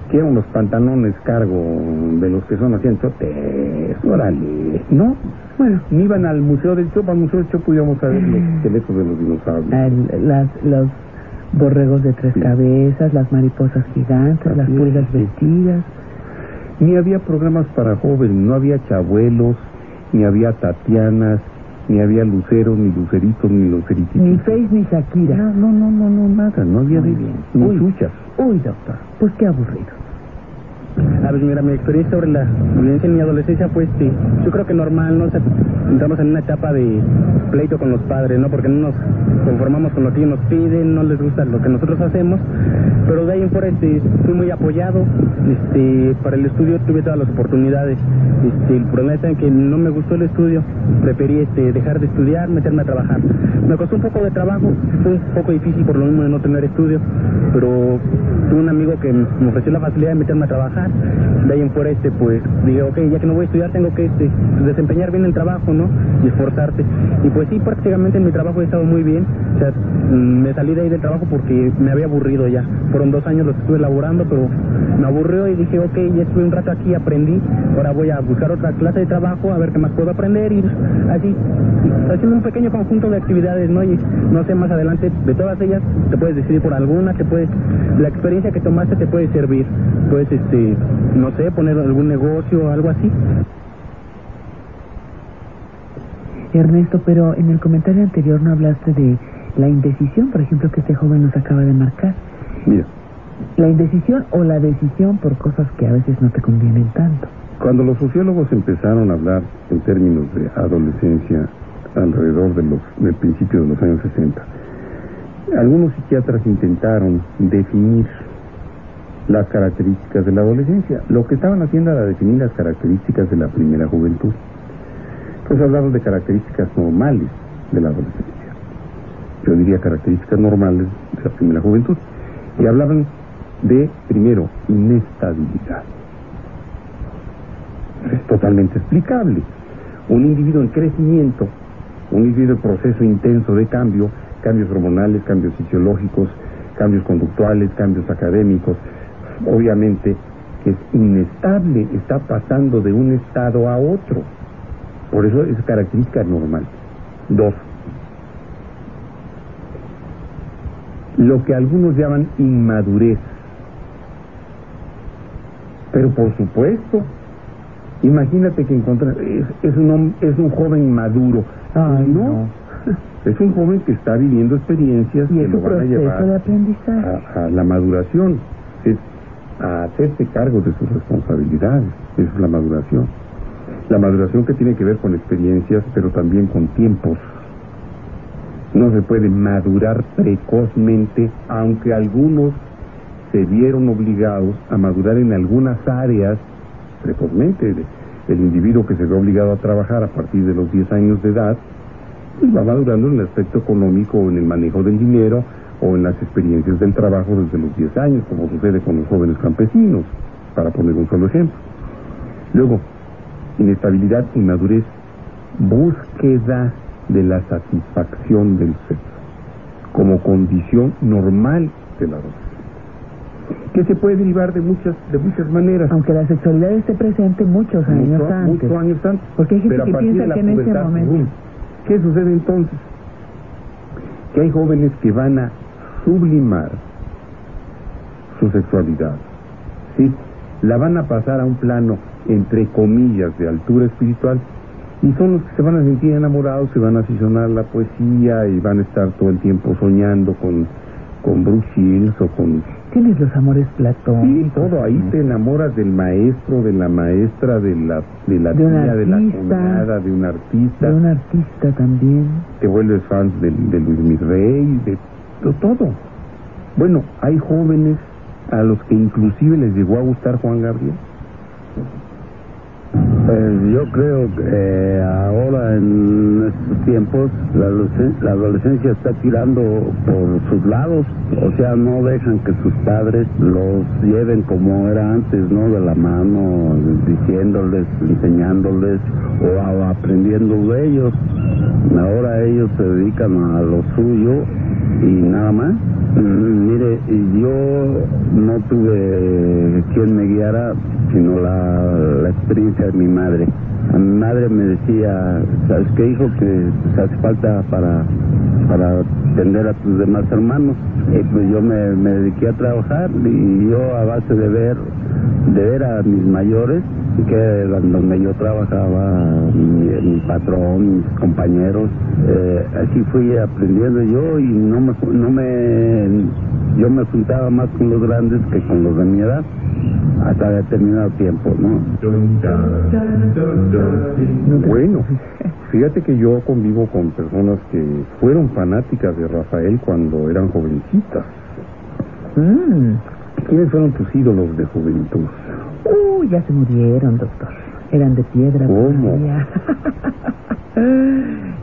quiero unos pantalones cargo de los que son así anchotes, órale. No, bueno, ni iban al Museo del Chopo. Al Museo del Chopo íbamos a ver los esqueletos de los dinosaurios. Los borregos de 3 cabezas, las mariposas gigantes, así las pulgas vestidas. Ni había programas para jóvenes, no había Chabuelos, ni había Tatianas, ni había Luceros, ni Luceritos, ni Lucerititos. Ni Face, ni Shakira. No, nada, no había ni chuchas. Uy, doctor, pues qué aburrido. A ver, mira, mi experiencia sobre la violencia en mi adolescencia fue yo creo que normal, ¿no? O sea, entramos en una etapa de pleito con los padres, ¿no? Porque no nos conformamos con lo que ellos nos piden, no les gusta lo que nosotros hacemos, pero de ahí en fuera fui muy apoyado. Para el estudio tuve todas las oportunidades. El problema está en que no me gustó el estudio, preferí dejar de estudiar, meterme a trabajar. Me costó un poco de trabajo, fue un poco difícil por lo mismo de no tener estudio, pero tuve un amigo que me ofreció la facilidad de meterme a trabajar. De ahí en fuera pues dije, ok, ya que no voy a estudiar tengo que desempeñar bien el trabajo, ¿no? Y esforzarte. Y pues sí, prácticamente en mi trabajo he estado muy bien. O sea, me salí de ahí del trabajo porque me había aburrido ya. Fueron 2 años los que estuve laborando, pero me aburrió y dije, ok, ya estuve un rato aquí, aprendí, ahora voy a buscar otra clase de trabajo, a ver qué más puedo aprender, y así, haciendo un pequeño conjunto de actividades, ¿no? Y no sé, más adelante, de todas ellas, te puedes decidir por alguna, la experiencia que tomaste te puede servir. Puedes, no sé, poner algún negocio o algo así. Ernesto, pero en el comentario anterior no hablaste de la indecisión, por ejemplo, que este joven nos acaba de marcar. Mira, la indecisión o la decisión por cosas que a veces no te convienen tanto. Cuando los sociólogos empezaron a hablar en términos de adolescencia alrededor del principio de los años 60, algunos psiquiatras intentaron definir las características de la adolescencia. Lo que estaban haciendo era definir las características de la primera juventud. Pues hablaron de características normales de la adolescencia. Yo diría características normales de la primera juventud. Y hablaban de, primero, inestabilidad. Es totalmente explicable. Un individuo en crecimiento, un individuo en proceso intenso de cambio, cambios hormonales, cambios fisiológicos, cambios conductuales, cambios académicos, obviamente es inestable, está pasando de un estado a otro. Por eso es característica normal. 2. Lo que algunos llaman inmadurez. Pero por supuesto, imagínate que es un joven maduro. Ay, no. Es un joven que está viviendo experiencias que lo van a llevar de aprendizaje a la maduración. Es a hacerse cargo de sus responsabilidades. Esa es la maduración. La maduración que tiene que ver con experiencias, pero también con tiempos. No se puede madurar precozmente, aunque algunos se vieron obligados a madurar en algunas áreas precozmente. El individuo que se ve obligado a trabajar a partir de los 10 años de edad, pues va madurando en el aspecto económico, o en el manejo del dinero, o en las experiencias del trabajo desde los 10 años, como sucede con los jóvenes campesinos, para poner un solo ejemplo. Luego, inestabilidad, inmadurez, búsqueda de la satisfacción del sexo como condición normal de la adolescencia, que se puede derivar de muchas maneras, aunque la sexualidad esté presente muchos años antes. Porque hay gente que piensa que en ese momento. ¿Qué sucede entonces? Que hay jóvenes que van a sublimar su sexualidad, ¿sí? La van a pasar a un plano entre comillas de altura espiritual, y son los que se van a sentir enamorados, se van a aficionar a la poesía y van a estar todo el tiempo soñando con con Bruce Shields o con... Tienes los amores platónicos. Sí, todo, ahí te enamoras del maestro, de la maestra, de la tía, de la cuñada, de un artista. De un artista también. Te vuelves fan de Luis Miguel, de todo. Bueno, hay jóvenes a los que inclusive les llegó a gustar Juan Gabriel. Yo creo que ahora en estos tiempos la adolescencia está tirando por sus lados, o sea, no dejan que sus padres los lleven como era antes, ¿no? De la mano, diciéndoles, enseñándoles o aprendiendo de ellos. Ahora ellos se dedican a lo suyo y nada más. Mire, yo no tuve quien me guiara, sino la experiencia de mi madre. A mi madre me decía, ¿sabes qué, hijo? Que hace falta para atender a tus demás hermanos. Pues yo me dediqué a trabajar y yo a base de ver a mis mayores, que donde yo trabajaba, mi patrón, mis compañeros, así fui aprendiendo yo y yo me juntaba más con los grandes que con los de mi edad hasta determinado tiempo, ¿no? Bueno, fíjate que yo convivo con personas que fueron fanáticas de Rafael cuando eran jovencitas. ¿Quiénes fueron tus ídolos de juventud? Ya se murieron, doctor. Eran de piedra. ¿Cómo? Todavía.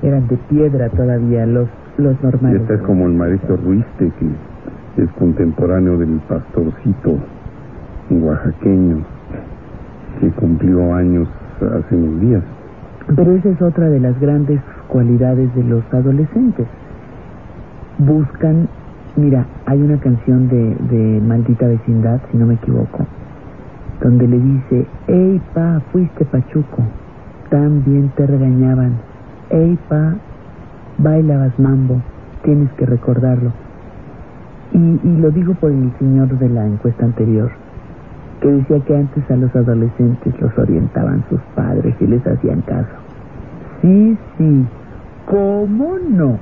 Eran de piedra todavía, los normales. Esta es como el maestro Ruiste, que es contemporáneo del pastorcito oaxaqueño, que cumplió años hace unos días. Pero esa es otra de las grandes cualidades de los adolescentes. Buscan, mira, hay una canción de Maldita Vecindad, si no me equivoco, donde le dice, ey pa, fuiste pachuco, también te regañaban, ey pa, bailabas mambo, tienes que recordarlo. Y lo digo por el señor de la encuesta anterior, que decía que antes a los adolescentes los orientaban sus padres y les hacían caso. Sí, ¿cómo no?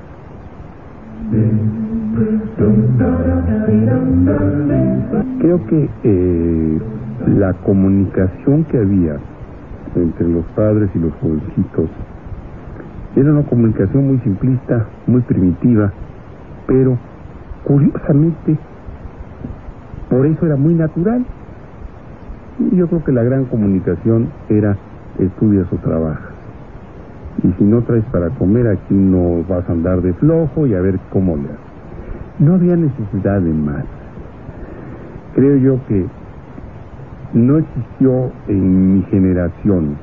Creo que la comunicación que había entre los padres y los jovencitos era una comunicación muy simplista, muy primitiva, pero curiosamente por eso era muy natural. Y yo creo que la gran comunicación era estudias o trabajas. Y si no traes para comer, aquí no vas a andar de flojo y a ver cómo le haces. No había necesidad de más. Creo yo que no existió en mi generación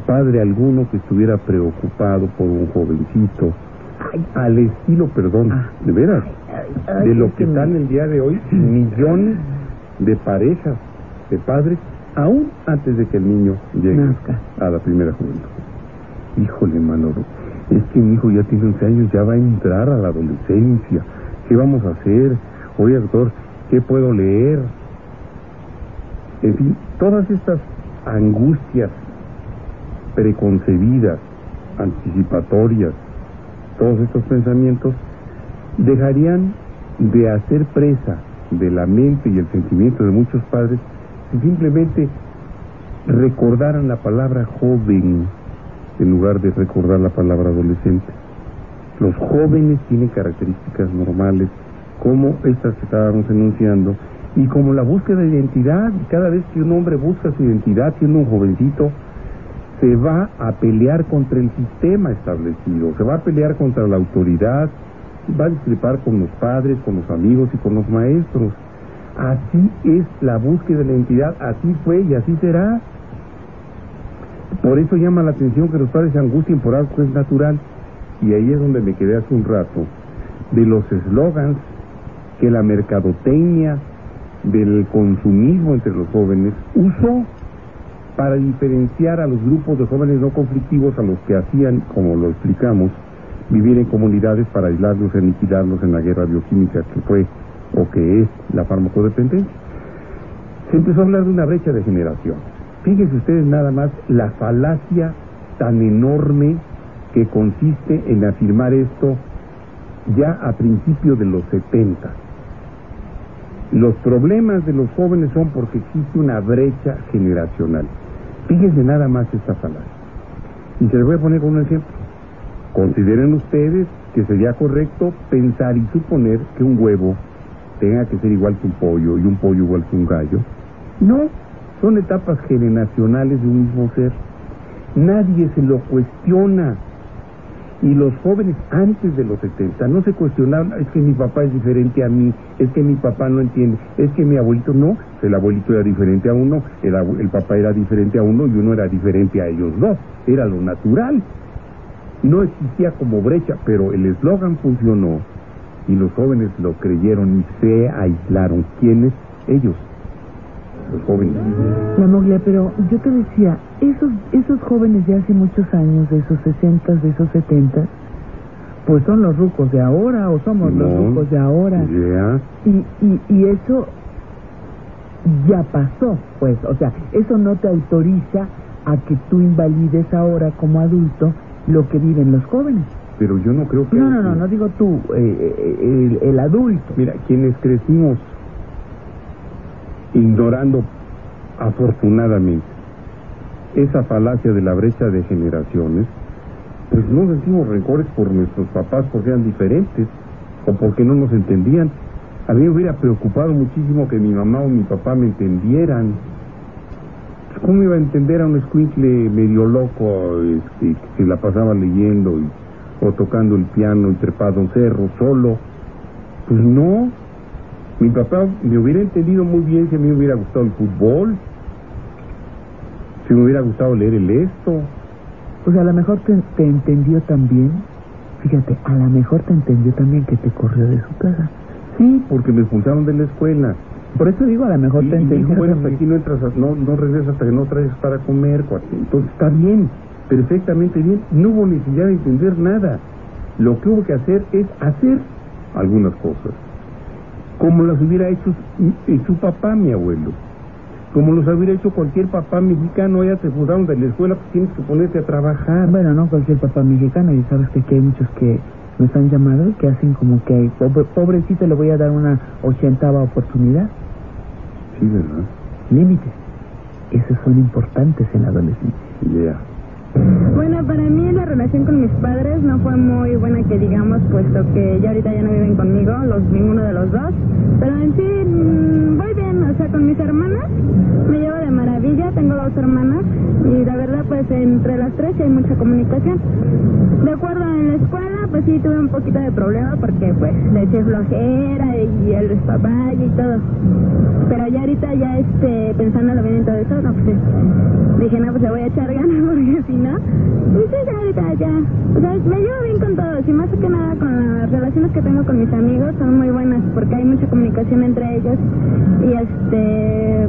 padre alguno que estuviera preocupado por un jovencito al estilo, de veras, de lo que están el día de hoy millones de parejas, de padres, aún antes de que el niño llegue a la primera juventud. Híjole, Manolo, es que mi hijo ya tiene 11 años, ya va a entrar a la adolescencia. ¿Qué vamos a hacer? Oye, doctor, ¿qué puedo leer? En fin, todas estas angustias preconcebidas, anticipatorias, todos estos pensamientos dejarían de hacer presa de la mente y el sentimiento de muchos padres si simplemente recordaran la palabra joven en lugar de recordar la palabra adolescente. Los jóvenes tienen características normales como estas que estábamos enunciando y como la búsqueda de identidad. Cada vez que un hombre busca su identidad siendo un jovencito, se va a pelear contra el sistema establecido, se va a pelear contra la autoridad, va a discrepar con los padres, con los amigos y con los maestros. Así es la búsqueda de la identidad, así fue y así será. Por eso llama la atención que los padres se angustien por algo que es natural. Y ahí es donde me quedé hace un rato, de los eslogans que la mercadotecnia del consumismo entre los jóvenes usó para diferenciar a los grupos de jóvenes no conflictivos a los que hacían, como lo explicamos, vivir en comunidades para aislarlos, aniquilarlos en la guerra bioquímica que fue o que es la farmacodependencia. Se empezó a hablar de una brecha de generación. Fíjense ustedes nada más la falacia tan enorme que consiste en afirmar esto ya a principios de los 70. Los problemas de los jóvenes son porque existe una brecha generacional. Fíjense nada más esta falacia. Y se les voy a poner con un ejemplo. ¿Consideren ustedes que sería correcto pensar y suponer que un huevo tenga que ser igual que un pollo y un pollo igual que un gallo? No, son etapas generacionales de un mismo ser. Nadie se lo cuestiona. Y los jóvenes antes de los 70 no se cuestionaban, es que mi papá es diferente a mí, es que mi papá no entiende, es que mi abuelito no, el abuelito era diferente a uno, el papá era diferente a uno y uno era diferente a ellos dos, era lo natural. No existía como brecha, pero el eslogan funcionó y los jóvenes lo creyeron y se aislaron. ¿Quiénes? Ellos, los jóvenes. La Moglia, pero yo te decía, esos jóvenes de hace muchos años, de esos 60, de esos 70, pues son los rucos de ahora, o somos los rucos de ahora. Yeah. Y eso ya pasó, pues, o sea, eso no te autoriza a que tú invalides ahora como adulto lo que viven los jóvenes. Pero yo no creo que... No digo tú, el adulto. Mira, quienes crecimos ignorando afortunadamente esa falacia de la brecha de generaciones, pues no sentimos rencores por nuestros papás porque eran diferentes o porque no nos entendían. A mí me hubiera preocupado muchísimo que mi mamá o mi papá me entendieran. ¿Cómo iba a entender a un escuincle medio loco que se la pasaba leyendo o tocando el piano y trepado un cerro solo? Pues no. Mi papá me hubiera entendido muy bien si a mí me hubiera gustado el fútbol, si me hubiera gustado leer el esto. Pues a lo mejor te entendió también, fíjate, a lo mejor te entendió también que te corrió de su casa. Sí, porque me expulsaron de la escuela. Por eso digo, a lo mejor te entendió. Y dijo, bueno, hasta aquí no entras, no regresas hasta que no traes para comer, cuate. Entonces está bien, perfectamente bien. No hubo necesidad de entender nada. Lo que hubo que hacer es hacer algunas cosas, como las hubiera hecho su papá, mi abuelo, como los hubiera hecho cualquier papá mexicano. Ya te expulsaron de la escuela, pues tienes que ponerte a trabajar. Bueno, no cualquier papá mexicano, y sabes que aquí hay muchos que nos han llamado y que hacen como que pobrecito, le voy a dar una 80ª oportunidad. Sí, ¿verdad? Límites, esos son importantes en la adolescencia. Yeah. Bueno, para mí la relación con mis padres no fue muy buena, que digamos, puesto que ya ahorita ya no viven conmigo, ninguno de los dos. Pero en sí, voy bien, o sea, con mis hermanas me llevo de maravilla, tengo 2 hermanas y la verdad, pues entre las 3 hay mucha comunicación. De acuerdo, en la escuela, pues sí tuve un poquito de problema porque pues le eché flojera y el despapalle y todo. Pero ya ahorita ya pensándolo bien en todo eso, no, pues dije, no, pues le voy a echar ganas porque si no, y sí, ya ahorita ya, o sea, me llevo bien con todos y más que nada con las relaciones que tengo con mis amigos son muy buenas porque hay mucha comunicación entre ellos y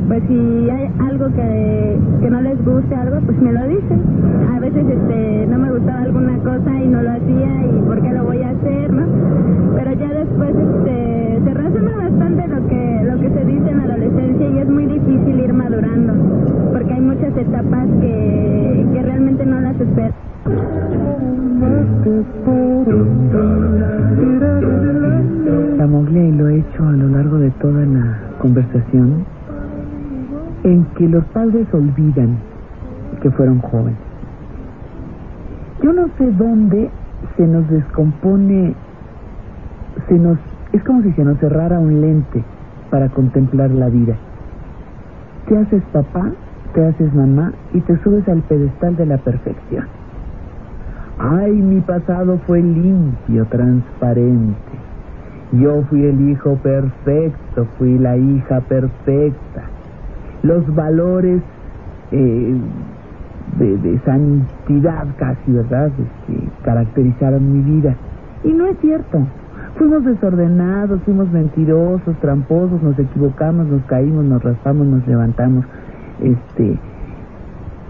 pues si hay algo que no les guste algo, pues me lo dicen. A veces no me gustaba alguna cosa y no lo hacía y por qué lo voy a hacer, ¿no? Pero ya después se resume bastante lo que se dice en la adolescencia y es muy difícil ir madurando porque hay muchas etapas que realmente no las esperas. La Moglia, y lo he hecho a lo largo de toda la conversación, en que los padres olvidan que fueron jóvenes. Yo no sé dónde se nos descompone, es como si se nos cerrara un lente para contemplar la vida. Te haces papá, te haces mamá y te subes al pedestal de la perfección. Ay, mi pasado fue limpio, transparente. Yo fui el hijo perfecto, fui la hija perfecta. Los valores de santidad casi, ¿verdad?, caracterizaron mi vida. Y no es cierto. Fuimos desordenados, fuimos mentirosos, tramposos, nos equivocamos, nos caímos, nos raspamos, nos levantamos.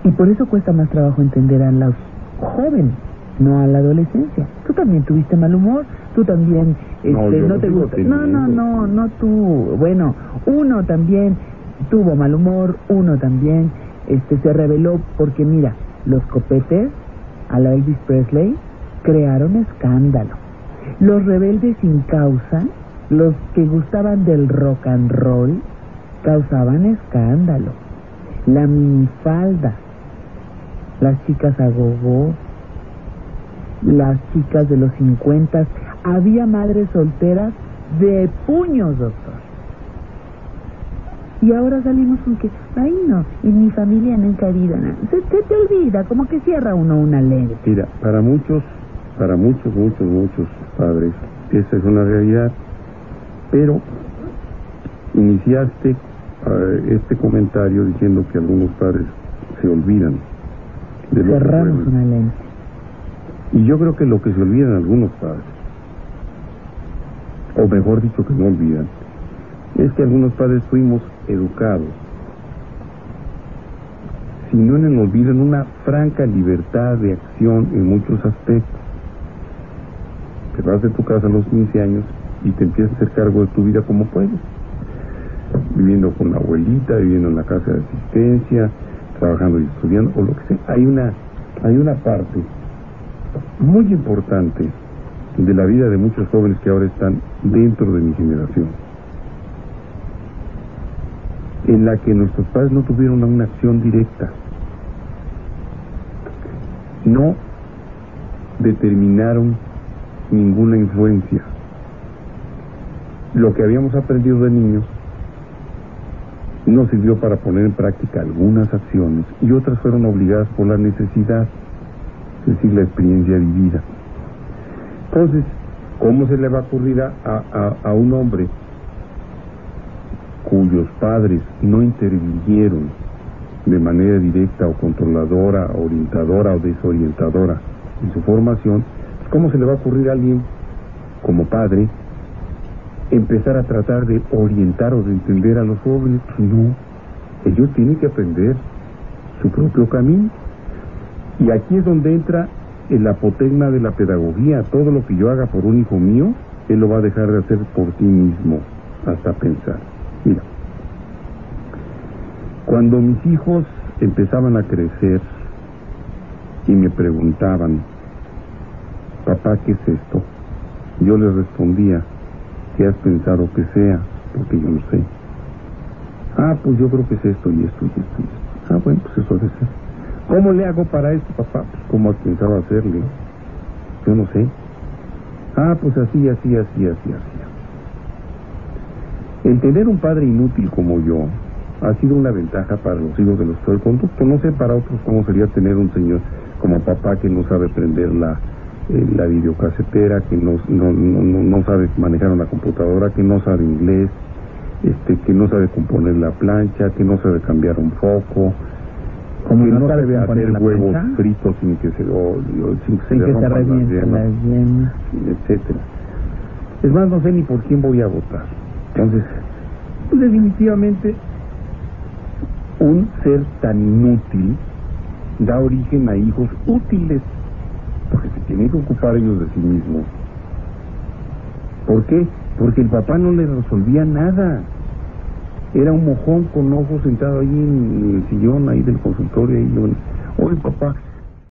Y por eso cuesta más trabajo entender a los jóvenes, no a la adolescencia. Tú también tuviste mal humor, tú también no te gusta. No tú. Bueno, uno también tuvo mal humor, uno también se rebeló porque mira, los copetes a la Elvis Presley crearon escándalo. Los rebeldes sin causa, los que gustaban del rock and roll, causaban escándalo. La minifalda, las chicas agogó, las chicas de los 50, había madres solteras de puños, doctor. Y ahora salimos con que, ay no, en mi familia nunca ha habido nada. Se te olvida, como que cierra uno una ley. Mira, para muchos padres, esa es una realidad, pero iniciaste este comentario diciendo que algunos padres se olvidan de lo que Cerramos fueron. una lente. Y yo creo que lo que se olvidan algunos padres, o mejor dicho que no olvidan, es que algunos padres fuimos educados, si no en el olvido, en una franca libertad de acción en muchos aspectos. Te vas de tu casa a los 15 años y te empiezas a hacer cargo de tu vida como puedes, viviendo con la abuelita, viviendo en la casa de asistencia, trabajando y estudiando, o lo que sea. Hay una parte muy importante de la vida de muchos jóvenes que ahora están dentro de mi generación, en la que nuestros padres no tuvieron una acción directa, no determinaron ninguna influencia. Lo que habíamos aprendido de niños nos sirvió para poner en práctica algunas acciones y otras fueron obligadas por la necesidad, es decir, la experiencia vivida. Entonces, ¿cómo se le va a ocurrir a un hombre cuyos padres no intervinieron de manera directa o controladora, orientadora o desorientadora en su formación? ¿Cómo se le va a ocurrir a alguien como padre empezar a tratar de orientar o de entender a los jóvenes? Pues no, ellos tienen que aprender su propio camino. Y aquí es donde entra el apotegma de la pedagogía. Todo lo que yo haga por un hijo mío, él lo va a dejar de hacer por sí mismo, hasta pensar. Mira, cuando mis hijos empezaban a crecer y me preguntaban, papá, ¿qué es esto?, yo les respondía, ¿qué has pensado que sea? Porque yo no sé. Pues yo creo que es esto y esto y esto y esto. Bueno, pues eso debe ser. ¿Cómo le hago para esto, papá? Pues ¿cómo has pensado hacerle? Yo no sé. Pues así. El tener un padre inútil como yo ha sido una ventaja para los hijos de los del conducto. No sé para otros cómo sería tener un señor como papá que no sabe prender la videocasetera, que no sabe manejar una computadora, que no sabe inglés, que no sabe componer la plancha, que no sabe cambiar un foco, que no sabe hacer huevos fritos sin que se le rompan las yemas, etcétera. Es más, no sé ni por quién voy a votar. Entonces, pues definitivamente un ser tan inútil da origen a hijos útiles, porque se tienen que ocupar ellos de sí mismos. ¿Por qué? Porque el papá no le resolvía nada. Era un mojón con ojos sentado ahí en el sillón ahí del consultorio. Oye, papá,